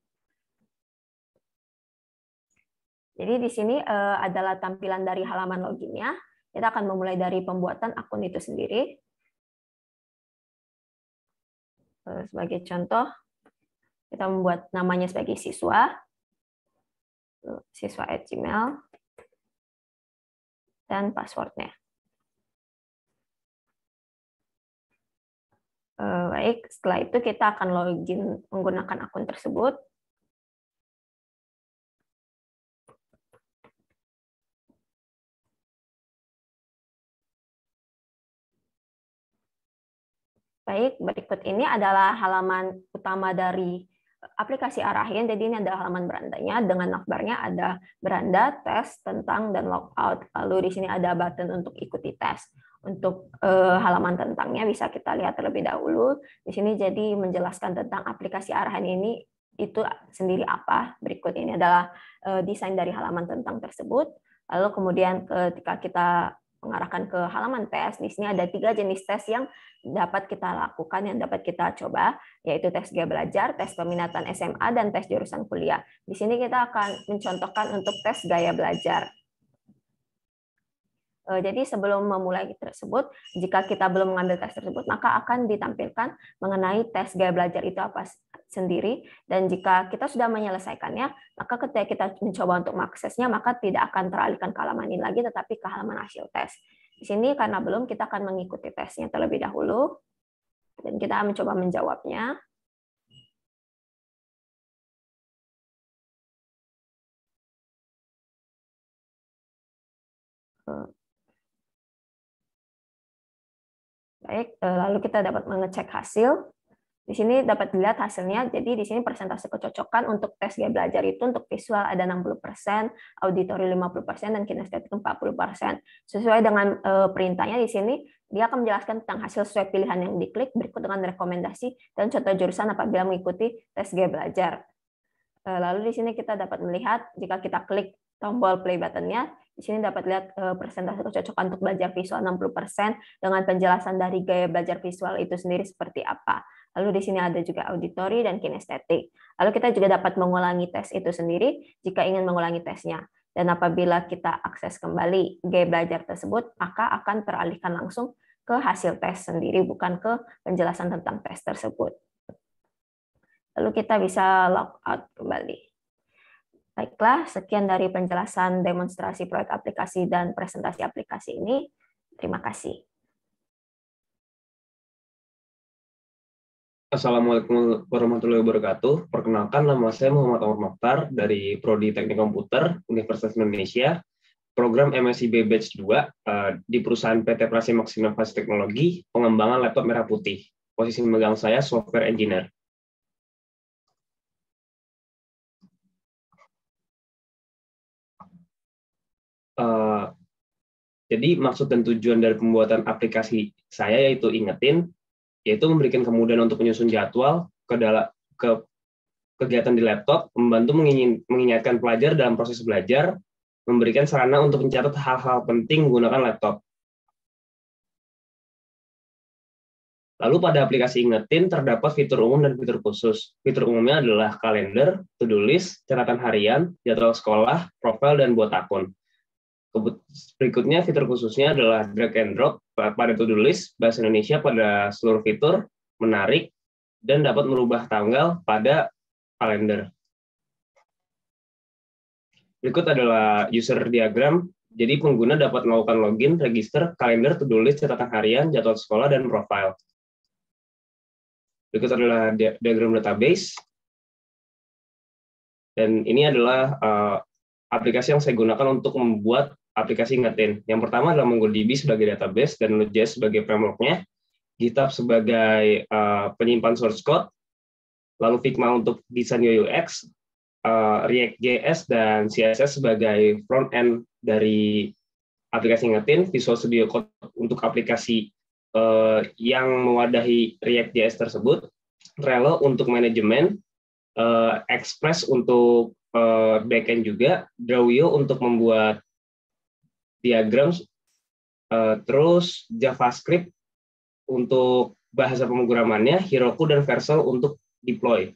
jadi di sini adalah tampilan dari halaman loginnya. Kita akan memulai dari pembuatan akun itu sendiri. Sebagai contoh, kita membuat namanya sebagai siswa @gmail, dan passwordnya. Baik, setelah itu kita akan login menggunakan akun tersebut. Baik, berikut ini adalah halaman utama dari aplikasi Arahin. Jadi ini adalah halaman berandanya. Dengan navbarnya ada beranda, tes, tentang, dan logout. Lalu di sini ada button untuk ikuti tes. Untuk halaman tentangnya bisa kita lihat terlebih dahulu. Di sini jadi menjelaskan tentang aplikasi Arahin ini itu sendiri apa. Berikut ini adalah desain dari halaman tentang tersebut. Lalu kemudian ketika kita mengarahkan ke halaman tes, di sini ada 3 jenis tes yang dapat kita lakukan, yang dapat kita coba, yaitu tes gaya belajar, tes peminatan SMA, dan tes jurusan kuliah. Di sini kita akan mencontohkan untuk tes gaya belajar. Jadi sebelum memulai tersebut, jika kita belum mengambil tes tersebut, maka akan ditampilkan mengenai tes gaya belajar itu apa sendiri, dan jika kita sudah menyelesaikannya, maka ketika kita mencoba untuk mengaksesnya, maka tidak akan teralihkan ke halaman ini lagi, tetapi ke halaman hasil tes. Di sini karena belum, kita akan mengikuti tesnya terlebih dahulu, dan kita mencoba menjawabnya. Baik, lalu kita dapat mengecek hasil. Di sini dapat dilihat hasilnya. Jadi di sini persentase kecocokan untuk tes gaya belajar itu untuk visual ada 60%, auditori 50%, dan kinestetik 40%. Sesuai dengan perintahnya di sini, dia akan menjelaskan tentang hasil sesuai pilihan yang diklik, berikut dengan rekomendasi dan contoh jurusan apabila mengikuti tes gaya belajar. Lalu di sini kita dapat melihat jika kita klik tombol play button-nya, Di sini dapat lihat persentase kecocokan untuk belajar visual 60% dengan penjelasan dari gaya belajar visual itu sendiri seperti apa. Lalu di sini ada juga auditori dan kinestetik. Lalu kita juga dapat mengulangi tes itu sendiri jika ingin mengulangi tesnya. Dan apabila kita akses kembali gaya belajar tersebut, maka akan teralihkan langsung ke hasil tes sendiri, bukan ke penjelasan tentang tes tersebut. Lalu kita bisa log out kembali. Baiklah, sekian dari penjelasan demonstrasi proyek aplikasi dan presentasi aplikasi ini. Terima kasih. Assalamualaikum warahmatullahi wabarakatuh. Perkenalkan, nama saya Muhammad Omar Mokhtar dari Prodi Teknik Komputer Universitas Indonesia, program MSIB Batch 2 di perusahaan PT Prasimax Inovasi Teknologi, pengembangan laptop merah putih. Posisi megang saya software engineer. Jadi maksud dan tujuan dari pembuatan aplikasi saya yaitu yaitu memberikan kemudahan untuk menyusun jadwal ke kegiatan di laptop, membantu mengingatkan pelajar dalam proses belajar, memberikan sarana untuk mencatat hal-hal penting menggunakan laptop. Lalu pada aplikasi Ingetin terdapat fitur umum dan fitur khusus. Fitur umumnya adalah kalender, to-do list, catatan harian, jadwal sekolah, profil, dan buat akun. Berikutnya fitur khususnya adalah drag and drop pada to-do list bahasa Indonesia pada seluruh fitur, menarik, dan dapat merubah tanggal pada kalender. Berikut adalah user diagram. Jadi pengguna dapat melakukan login, register, kalender, to-do list, catatan harian, jadwal sekolah, dan profile. Berikut adalah diagram database. Dan ini adalah aplikasi yang saya gunakan untuk membuat aplikasi Ingetin. Yang pertama adalah MongoDB sebagai database dan Node.js sebagai framework-nya, GitHub sebagai penyimpan source code, lalu Figma untuk desain UX, React.js dan CSS sebagai front-end dari aplikasi Ingetin, Visual Studio Code untuk aplikasi yang mewadahi React.js tersebut, Trello untuk manajemen, Express untuk backend juga, Drawio untuk membuat diagram, terus JavaScript untuk bahasa pemrogramannya, Heroku dan Vercel untuk deploy.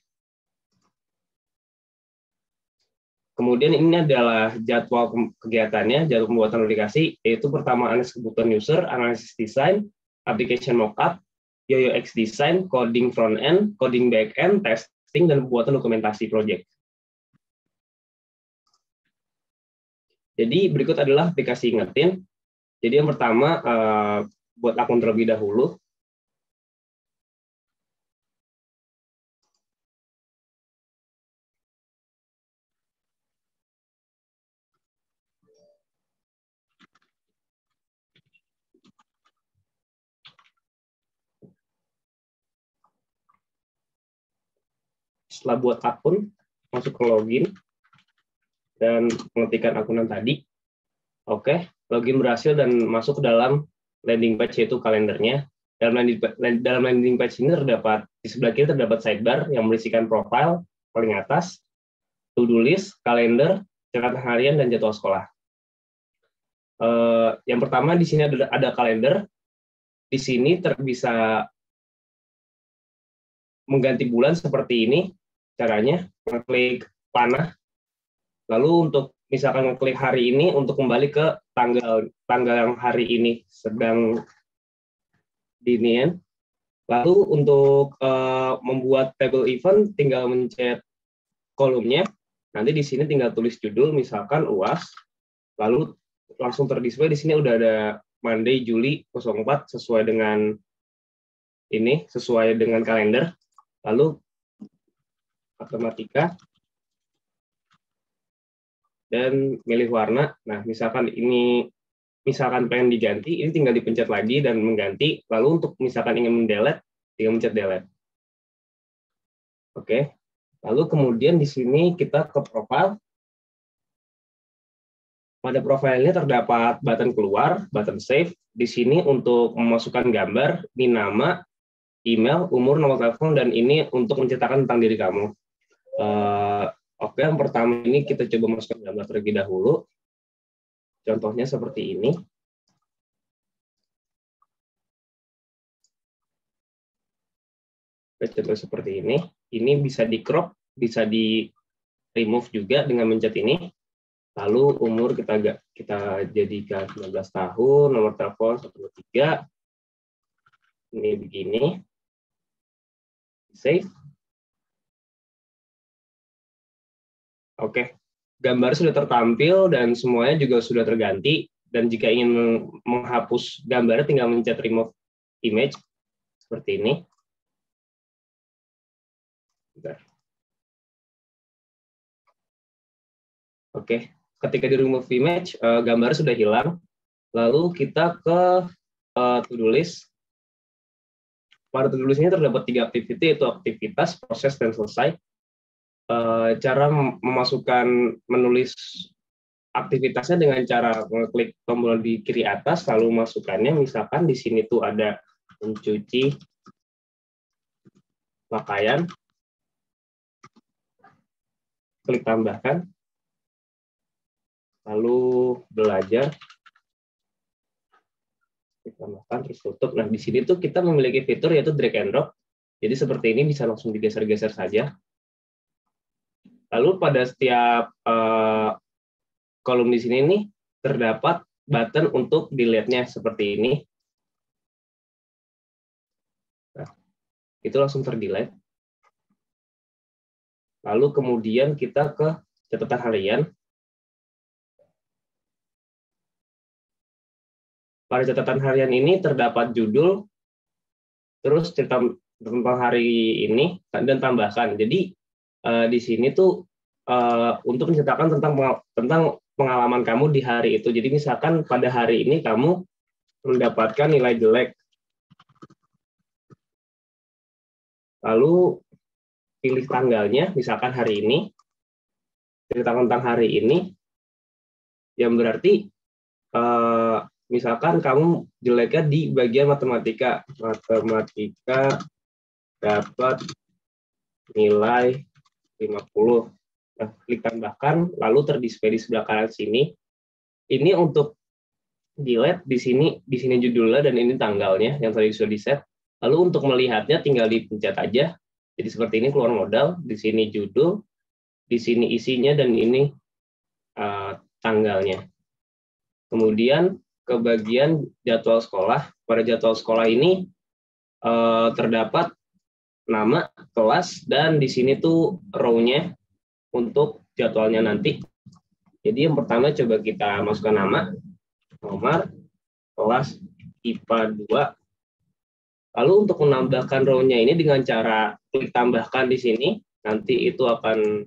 Kemudian ini adalah jadwal kegiatannya, jadwal pembuatan aplikasi, yaitu pertama analisis kebutuhan user, analisis desain, application mockup, UX design, coding front end, coding back end, testing, dan pembuatan dokumentasi project. Jadi berikut adalah aplikasi Ingetin. Jadi yang pertama, buat akun terlebih dahulu. Setelah buat akun, masuk ke login, dan mengetikkan akunan tadi. Oke, login berhasil dan masuk ke dalam landing page yaitu kalendernya. Dalam landing page ini terdapat di sebelah kiri terdapat sidebar yang berisikan profile paling atas, to-do list, kalender, catatan harian, dan jadwal sekolah. Yang pertama di sini ada kalender. Di sini bisa mengganti bulan seperti ini caranya, klik panah. Lalu untuk misalkan ngeklik hari ini untuk kembali ke tanggal yang hari ini sedang diniin. Lalu untuk membuat table event tinggal mencet kolomnya. Nanti di sini tinggal tulis judul misalkan UAS. Lalu langsung terdisplay di sini udah ada Monday Juli 04 sesuai dengan kalender. Lalu matematika dan milih warna. Nah, misalkan pengen diganti, ini tinggal dipencet lagi dan mengganti. Lalu untuk misalkan ingin mendelete, tinggal mencet delete. Oke. Lalu kemudian di sini kita ke profile. Pada profilnya terdapat button keluar, button save. Di sini untuk memasukkan gambar, ini nama, email, umur, nomor telepon, dan ini untuk menceritakan tentang diri kamu. Oke, yang pertama ini kita coba masukkan gambar terlebih dahulu. Contohnya seperti ini. Contoh seperti ini. Ini bisa di crop, bisa di remove juga dengan mencet ini. Lalu umur kita jadikan 19 tahun, nomor telepon 123. Ini begini. Save. Oke. Gambar sudah tertampil dan semuanya juga sudah terganti. Dan jika ingin menghapus gambarnya tinggal mencet remove image seperti ini. Bentar. Oke, ketika di remove image, gambar sudah hilang. Lalu kita ke to-do list. Pada to-do list ini terdapat 3 activity, yaitu aktivitas, proses, dan selesai. Cara menulis aktivitasnya dengan cara mengklik tombol di kiri atas, lalu masukkannya. Misalkan di sini tuh ada mencuci pakaian. Klik tambahkan. Lalu belajar. Klik tambahkan, terus tutup. Nah, di sini tuh kita memiliki fitur yaitu drag and drop. Jadi seperti ini bisa langsung digeser-geser saja. Lalu pada setiap kolom di sini nih terdapat button untuk delete-nya seperti ini. Nah, itu langsung terdelete. Lalu kemudian kita ke catatan harian. Pada catatan harian ini terdapat judul, terus tentang hari ini, dan tambahkan. Jadi di sini tuh untuk menceritakan tentang pengalaman kamu di hari itu. Jadi misalkan pada hari ini kamu mendapatkan nilai jelek. Lalu pilih tanggalnya, misalkan hari ini, cerita tentang hari ini, yang berarti misalkan kamu jeleknya di bagian matematika. Matematika dapat nilai 50. Nah, klik tambahkan, lalu terdisplay di sebelah kanan sini. Ini untuk delete, di sini judulnya dan ini tanggalnya yang tadi sudah di-set. Lalu untuk melihatnya tinggal dipencet aja. Jadi seperti ini keluar modal, di sini judul, di sini isinya, dan ini tanggalnya. Kemudian ke bagian jadwal sekolah. Pada jadwal sekolah ini terdapat nama, kelas, dan di sini tuh row-nya untuk jadwalnya nanti. Jadi yang pertama coba kita masukkan nama, nomor, kelas, IPA 2. Lalu untuk menambahkan row-nya ini dengan cara klik tambahkan di sini, nanti itu akan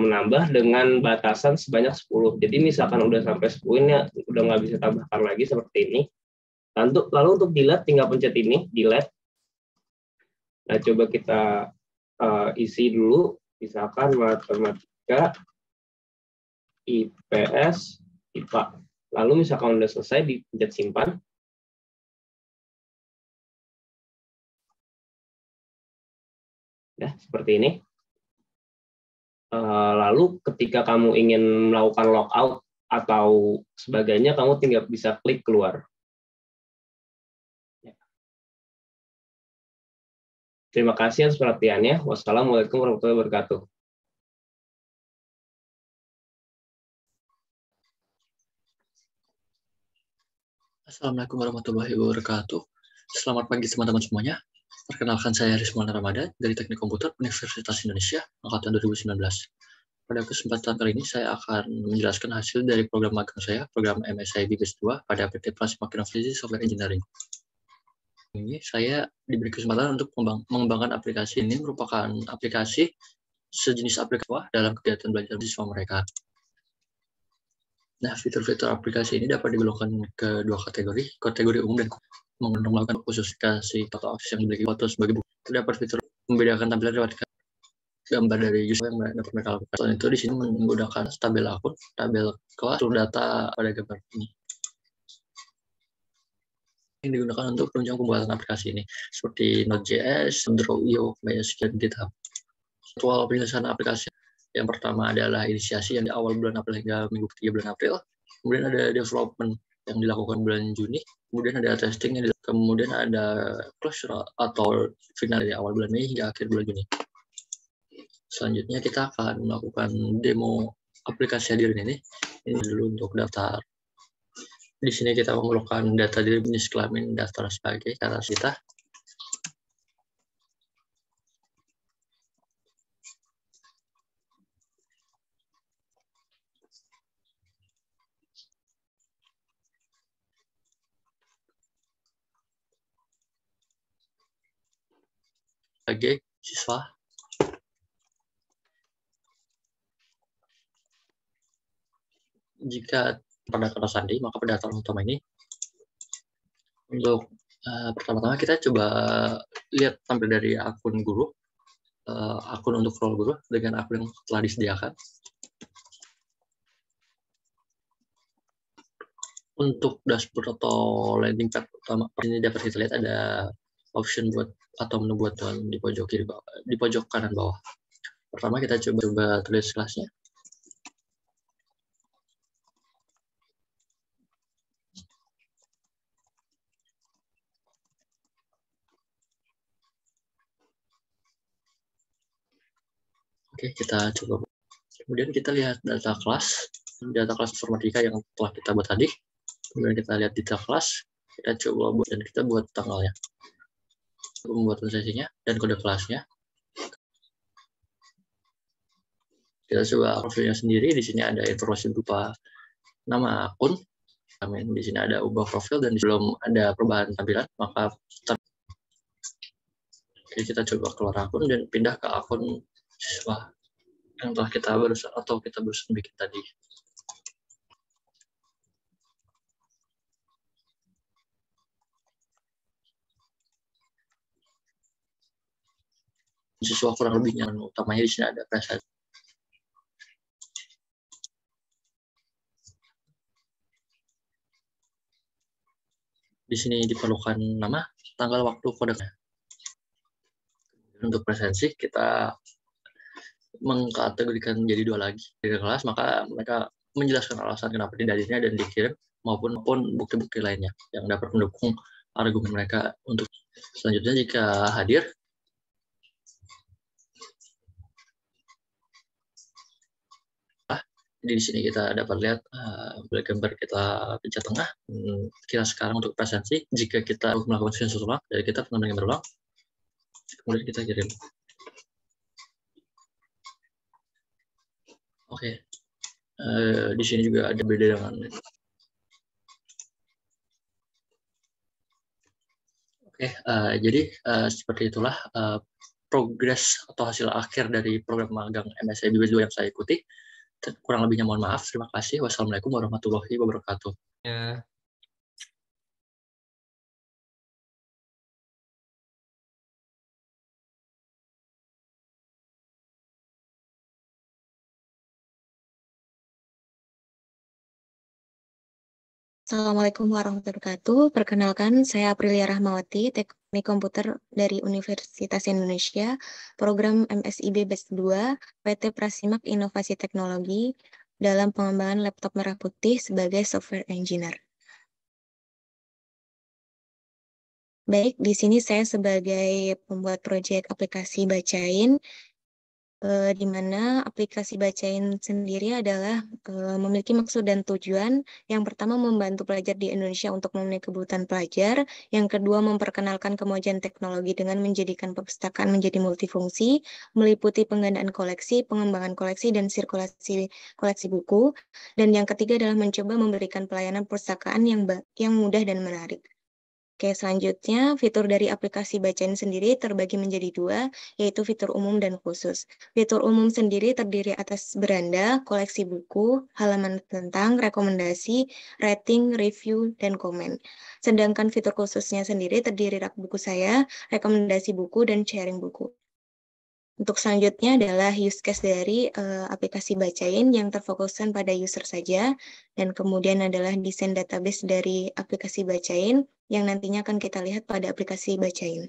menambah dengan batasan sebanyak 10. Jadi misalkan udah sampai 10 ini udah nggak bisa tambahkan lagi seperti ini. Lalu untuk delete tinggal pencet ini, delete. Nah, coba kita isi dulu, misalkan matematika, IPS, IPA. Lalu misalkan udah selesai, dipencet simpan. Ya, seperti ini. Lalu ketika kamu ingin melakukan logout atau sebagainya, kamu tinggal bisa klik keluar. Terima kasih atas perhatiannya. Wassalamualaikum warahmatullahi wabarakatuh. Assalamualaikum warahmatullahi wabarakatuh. Selamat pagi teman-teman semuanya. Perkenalkan saya Rizman Ramadan dari Teknik Komputer Universitas Indonesia angkatan 2019. Pada kesempatan kali ini saya akan menjelaskan hasil dari program magang saya, program MSI BPS 2 pada PT Prasimak Inovasi Software Engineering. Ini saya diberi kesempatan untuk mengembangkan aplikasi ini, merupakan aplikasi sejenis aplikasi dalam kegiatan belajar siswa mereka. Nah, fitur-fitur aplikasi ini dapat digolongkan ke dua kategori umum dan melakukan khususfikasi atau akses yang memiliki foto sebagai bukti. Terdapat fitur membedakan tampilan lewat gambar dari user yang dapat mereka lakukan. Selain itu, di sini menggunakan tabel akun, tabel kelas, data pada gambar ini. Yang digunakan untuk penunjang pembuatan aplikasi ini, seperti Node.js, Draw.io, MySQL, GitHub. Jadwal penyelesaian aplikasi yang pertama adalah inisiasi yang di awal bulan April hingga minggu ketiga bulan April. kemudian ada development yang dilakukan bulan Juni, kemudian ada testing, kemudian ada closure atau final dari awal bulan Mei hingga akhir bulan Juni. Selanjutnya kita akan melakukan demo aplikasi Hadirin ini. Ini dulu untuk daftar. Di sini kita memerlukan data diri, jenis kelamin, daftar sebagai cara kita. Sebagai siswa. Jika pada kata sandi, maka pendaftaran utama ini untuk pertama-tama kita coba lihat tampil dari akun guru, akun untuk role guru dengan akun yang telah disediakan. Untuk dashboard atau landing page utama ini dapat kita lihat ada option buat atau menu buat di pojok kiri bawah, di pojok kanan bawah. Pertama kita coba tulis kelasnya. Oke, kita coba. Kemudian kita lihat data kelas informatika yang telah kita buat tadi. Kemudian kita lihat data kelas, kita coba buat dan kita buat tanggalnya, pembuatan sesinya dan kode kelasnya. Kita coba profilnya sendiri. Di sini ada informasi berupa nama akun. Di sini ada ubah profil dan belum ada perubahan tampilan. Maka kita coba keluar akun dan pindah ke akun siswa yang telah kita barusan bikin tadi. Siswa kurang lebihnya utamanya di sini ada presentasi. Di sini diperlukan nama, tanggal, waktu, kodenya. Untuk presensi kita mengkategorikan menjadi 2 lagi di kelas, maka mereka menjelaskan alasan kenapa tidak hadirnya dan dikirim maupun bukti-bukti lainnya yang dapat mendukung argumen mereka untuk selanjutnya jika hadir. Di sini kita dapat lihat gambar kita pencet tengah. Kita sekarang untuk presensi, jika kita melakukan screenshot ulang dari kita pengambilan gambar ulang, kemudian kita kirim. Oke, di sini juga ada beda dengan jadi seperti itulah progres atau hasil akhir dari program magang MSc BB2 yang saya ikuti. Kurang lebihnya mohon maaf. Terima kasih. Wassalamualaikum warahmatullahi wabarakatuh. Ya. Assalamualaikum warahmatullahi wabarakatuh. Perkenalkan, saya Aprilia Rahmawati, Teknik Komputer dari Universitas Indonesia, program MSIB Batch 2, PT Prasimak Inovasi Teknologi, dalam pengembangan laptop merah putih sebagai software engineer. Baik, di sini saya sebagai pembuat proyek aplikasi Bacain, di mana aplikasi Bacain sendiri adalah memiliki maksud dan tujuan. Yang pertama, membantu pelajar di Indonesia untuk memenuhi kebutuhan pelajar. Yang kedua, memperkenalkan kemajuan teknologi dengan menjadikan perpustakaan menjadi multifungsi, meliputi penggandaan koleksi, pengembangan koleksi, dan sirkulasi koleksi buku. Dan yang ketiga adalah mencoba memberikan pelayanan perpustakaan yang mudah dan menarik. Oke, selanjutnya fitur dari aplikasi Bacain sendiri terbagi menjadi 2, yaitu fitur umum dan khusus. Fitur umum sendiri terdiri atas beranda, koleksi buku, halaman tentang, rekomendasi, rating, review, dan komen. Sedangkan fitur khususnya sendiri terdiri rak buku saya, rekomendasi buku, dan sharing buku. Untuk selanjutnya adalah use case dari aplikasi Bacain yang terfokuskan pada user saja, dan kemudian adalah desain database dari aplikasi Bacain yang nantinya akan kita lihat pada aplikasi Bacain.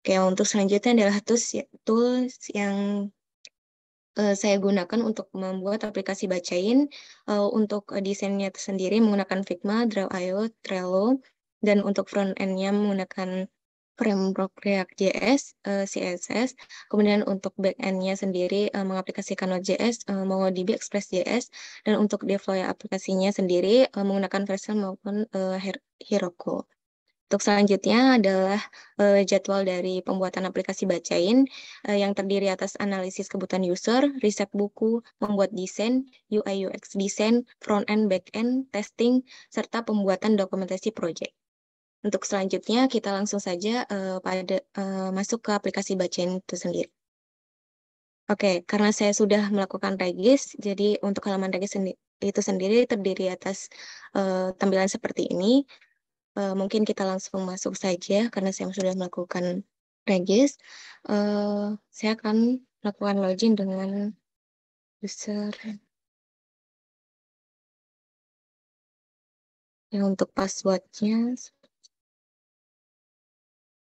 Oke, untuk selanjutnya adalah tools yang saya gunakan untuk membuat aplikasi Bacain. Untuk desainnya sendiri menggunakan Figma, Draw.io, Trello, dan untuk front end-nya menggunakan framework React.js, CSS. Kemudian untuk back end-nya sendiri mengaplikasikan Node.js, MongoDB, Express.js, dan untuk deploy aplikasinya sendiri menggunakan Vercel maupun Heroku. Untuk selanjutnya adalah jadwal dari pembuatan aplikasi Bacain yang terdiri atas analisis kebutuhan user, riset buku, membuat desain, UI UX desain, front end, back end, testing, serta pembuatan dokumentasi project. Untuk selanjutnya kita langsung saja masuk ke aplikasi Bacain itu sendiri. Oke, karena saya sudah melakukan regis, jadi untuk halaman regis itu sendiri terdiri atas tampilan seperti ini. Mungkin kita langsung masuk saja karena saya sudah melakukan regis. Saya akan melakukan login dengan user. Untuk passwordnya,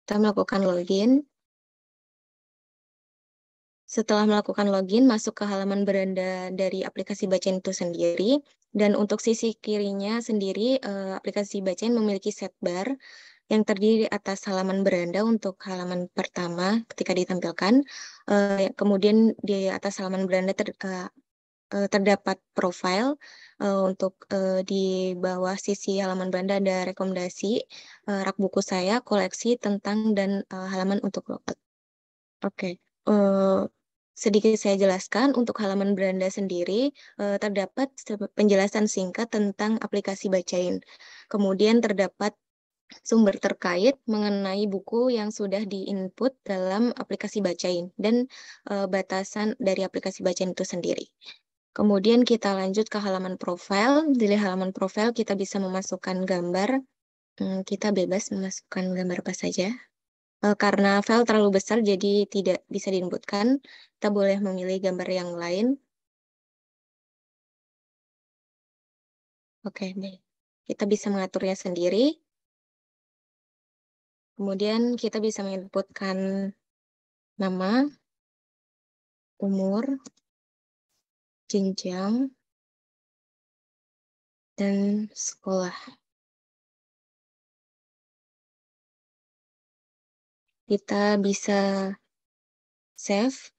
kita melakukan login. Setelah melakukan login, masuk ke halaman beranda dari aplikasi Bacain itu sendiri. Dan untuk sisi kirinya sendiri, aplikasi Bacain memiliki setbar yang terdiri atas halaman beranda untuk halaman pertama ketika ditampilkan. Kemudian di atas halaman beranda terdapat profile. Untuk di bawah sisi halaman beranda ada rekomendasi, rak buku saya, koleksi, tentang, dan halaman untuk logout. Oke. Sedikit saya jelaskan, untuk halaman beranda sendiri terdapat penjelasan singkat tentang aplikasi Bacain. Kemudian terdapat sumber terkait mengenai buku yang sudah di-input dalam aplikasi Bacain dan batasan dari aplikasi Bacain itu sendiri. Kemudian kita lanjut ke halaman profile. Di halaman profile kita bisa memasukkan gambar. Kita bebas memasukkan gambar apa saja. Karena file terlalu besar, jadi tidak bisa diinputkan. Kita boleh memilih gambar yang lain. Oke, kita bisa mengaturnya sendiri. Kemudian kita bisa menginputkan nama, umur, jenjang, dan sekolah. Kita bisa save,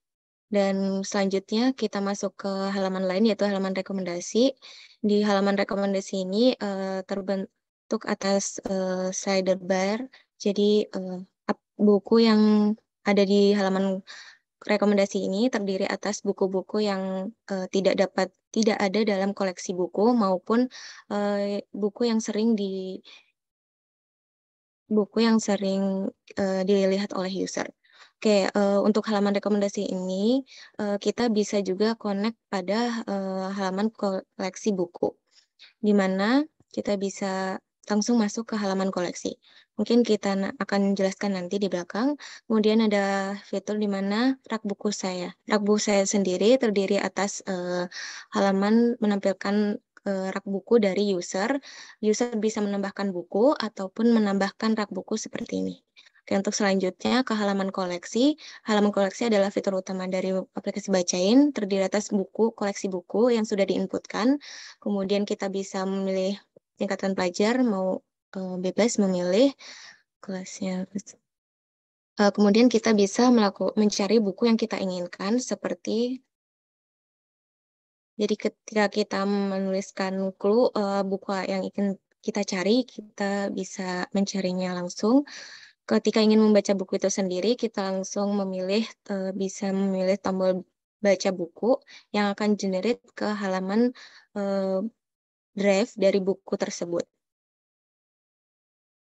dan selanjutnya kita masuk ke halaman lain, yaitu halaman rekomendasi. Di halaman rekomendasi ini terbentuk atas slider bar. Jadi buku yang ada di halaman rekomendasi ini terdiri atas buku-buku yang tidak ada dalam koleksi buku maupun buku yang sering dilihat oleh user. Oke, untuk halaman rekomendasi ini kita bisa juga connect pada halaman koleksi buku, di mana kita bisa langsung masuk ke halaman koleksi. Mungkin kita akan jelaskan nanti di belakang. Kemudian ada fitur di mana rak buku saya. Rak buku saya sendiri terdiri atas halaman menampilkan rak buku dari user. User bisa menambahkan buku ataupun menambahkan rak buku seperti ini. Oke, untuk selanjutnya ke halaman koleksi. Halaman koleksi adalah fitur utama dari aplikasi Bacain, terdiri atas buku, koleksi buku yang sudah diinputkan. Kemudian kita bisa memilih tingkatan pelajar, mau bebas memilih kelasnya. Kemudian kita bisa mencari buku yang kita inginkan, seperti jadi ketika kita menuliskan clue buku yang ingin kita cari, kita bisa mencarinya langsung. Ketika ingin membaca buku itu sendiri, kita langsung bisa memilih tombol baca buku yang akan generate ke halaman drive dari buku tersebut.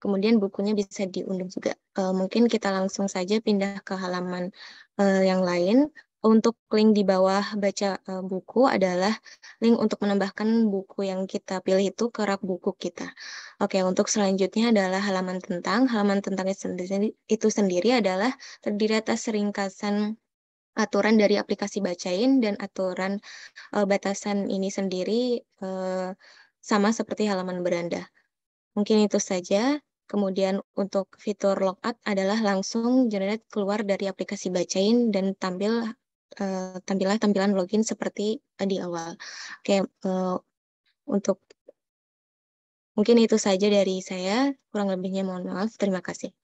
Kemudian bukunya bisa diunduh juga. Mungkin kita langsung saja pindah ke halaman yang lain. Untuk link di bawah baca buku adalah link untuk menambahkan buku yang kita pilih itu ke rak buku kita. Oke, untuk selanjutnya adalah halaman tentang. Halaman tentang itu sendiri adalah terdiri atas ringkasan aturan dari aplikasi Bacain, dan aturan batasan ini sendiri sama seperti halaman beranda. Mungkin itu saja. Kemudian untuk fitur logout adalah langsung generate keluar dari aplikasi Bacain dan tampil tampilan login seperti di awal. Oke, untuk mungkin itu saja dari saya, kurang lebihnya mohon maaf. Terima kasih.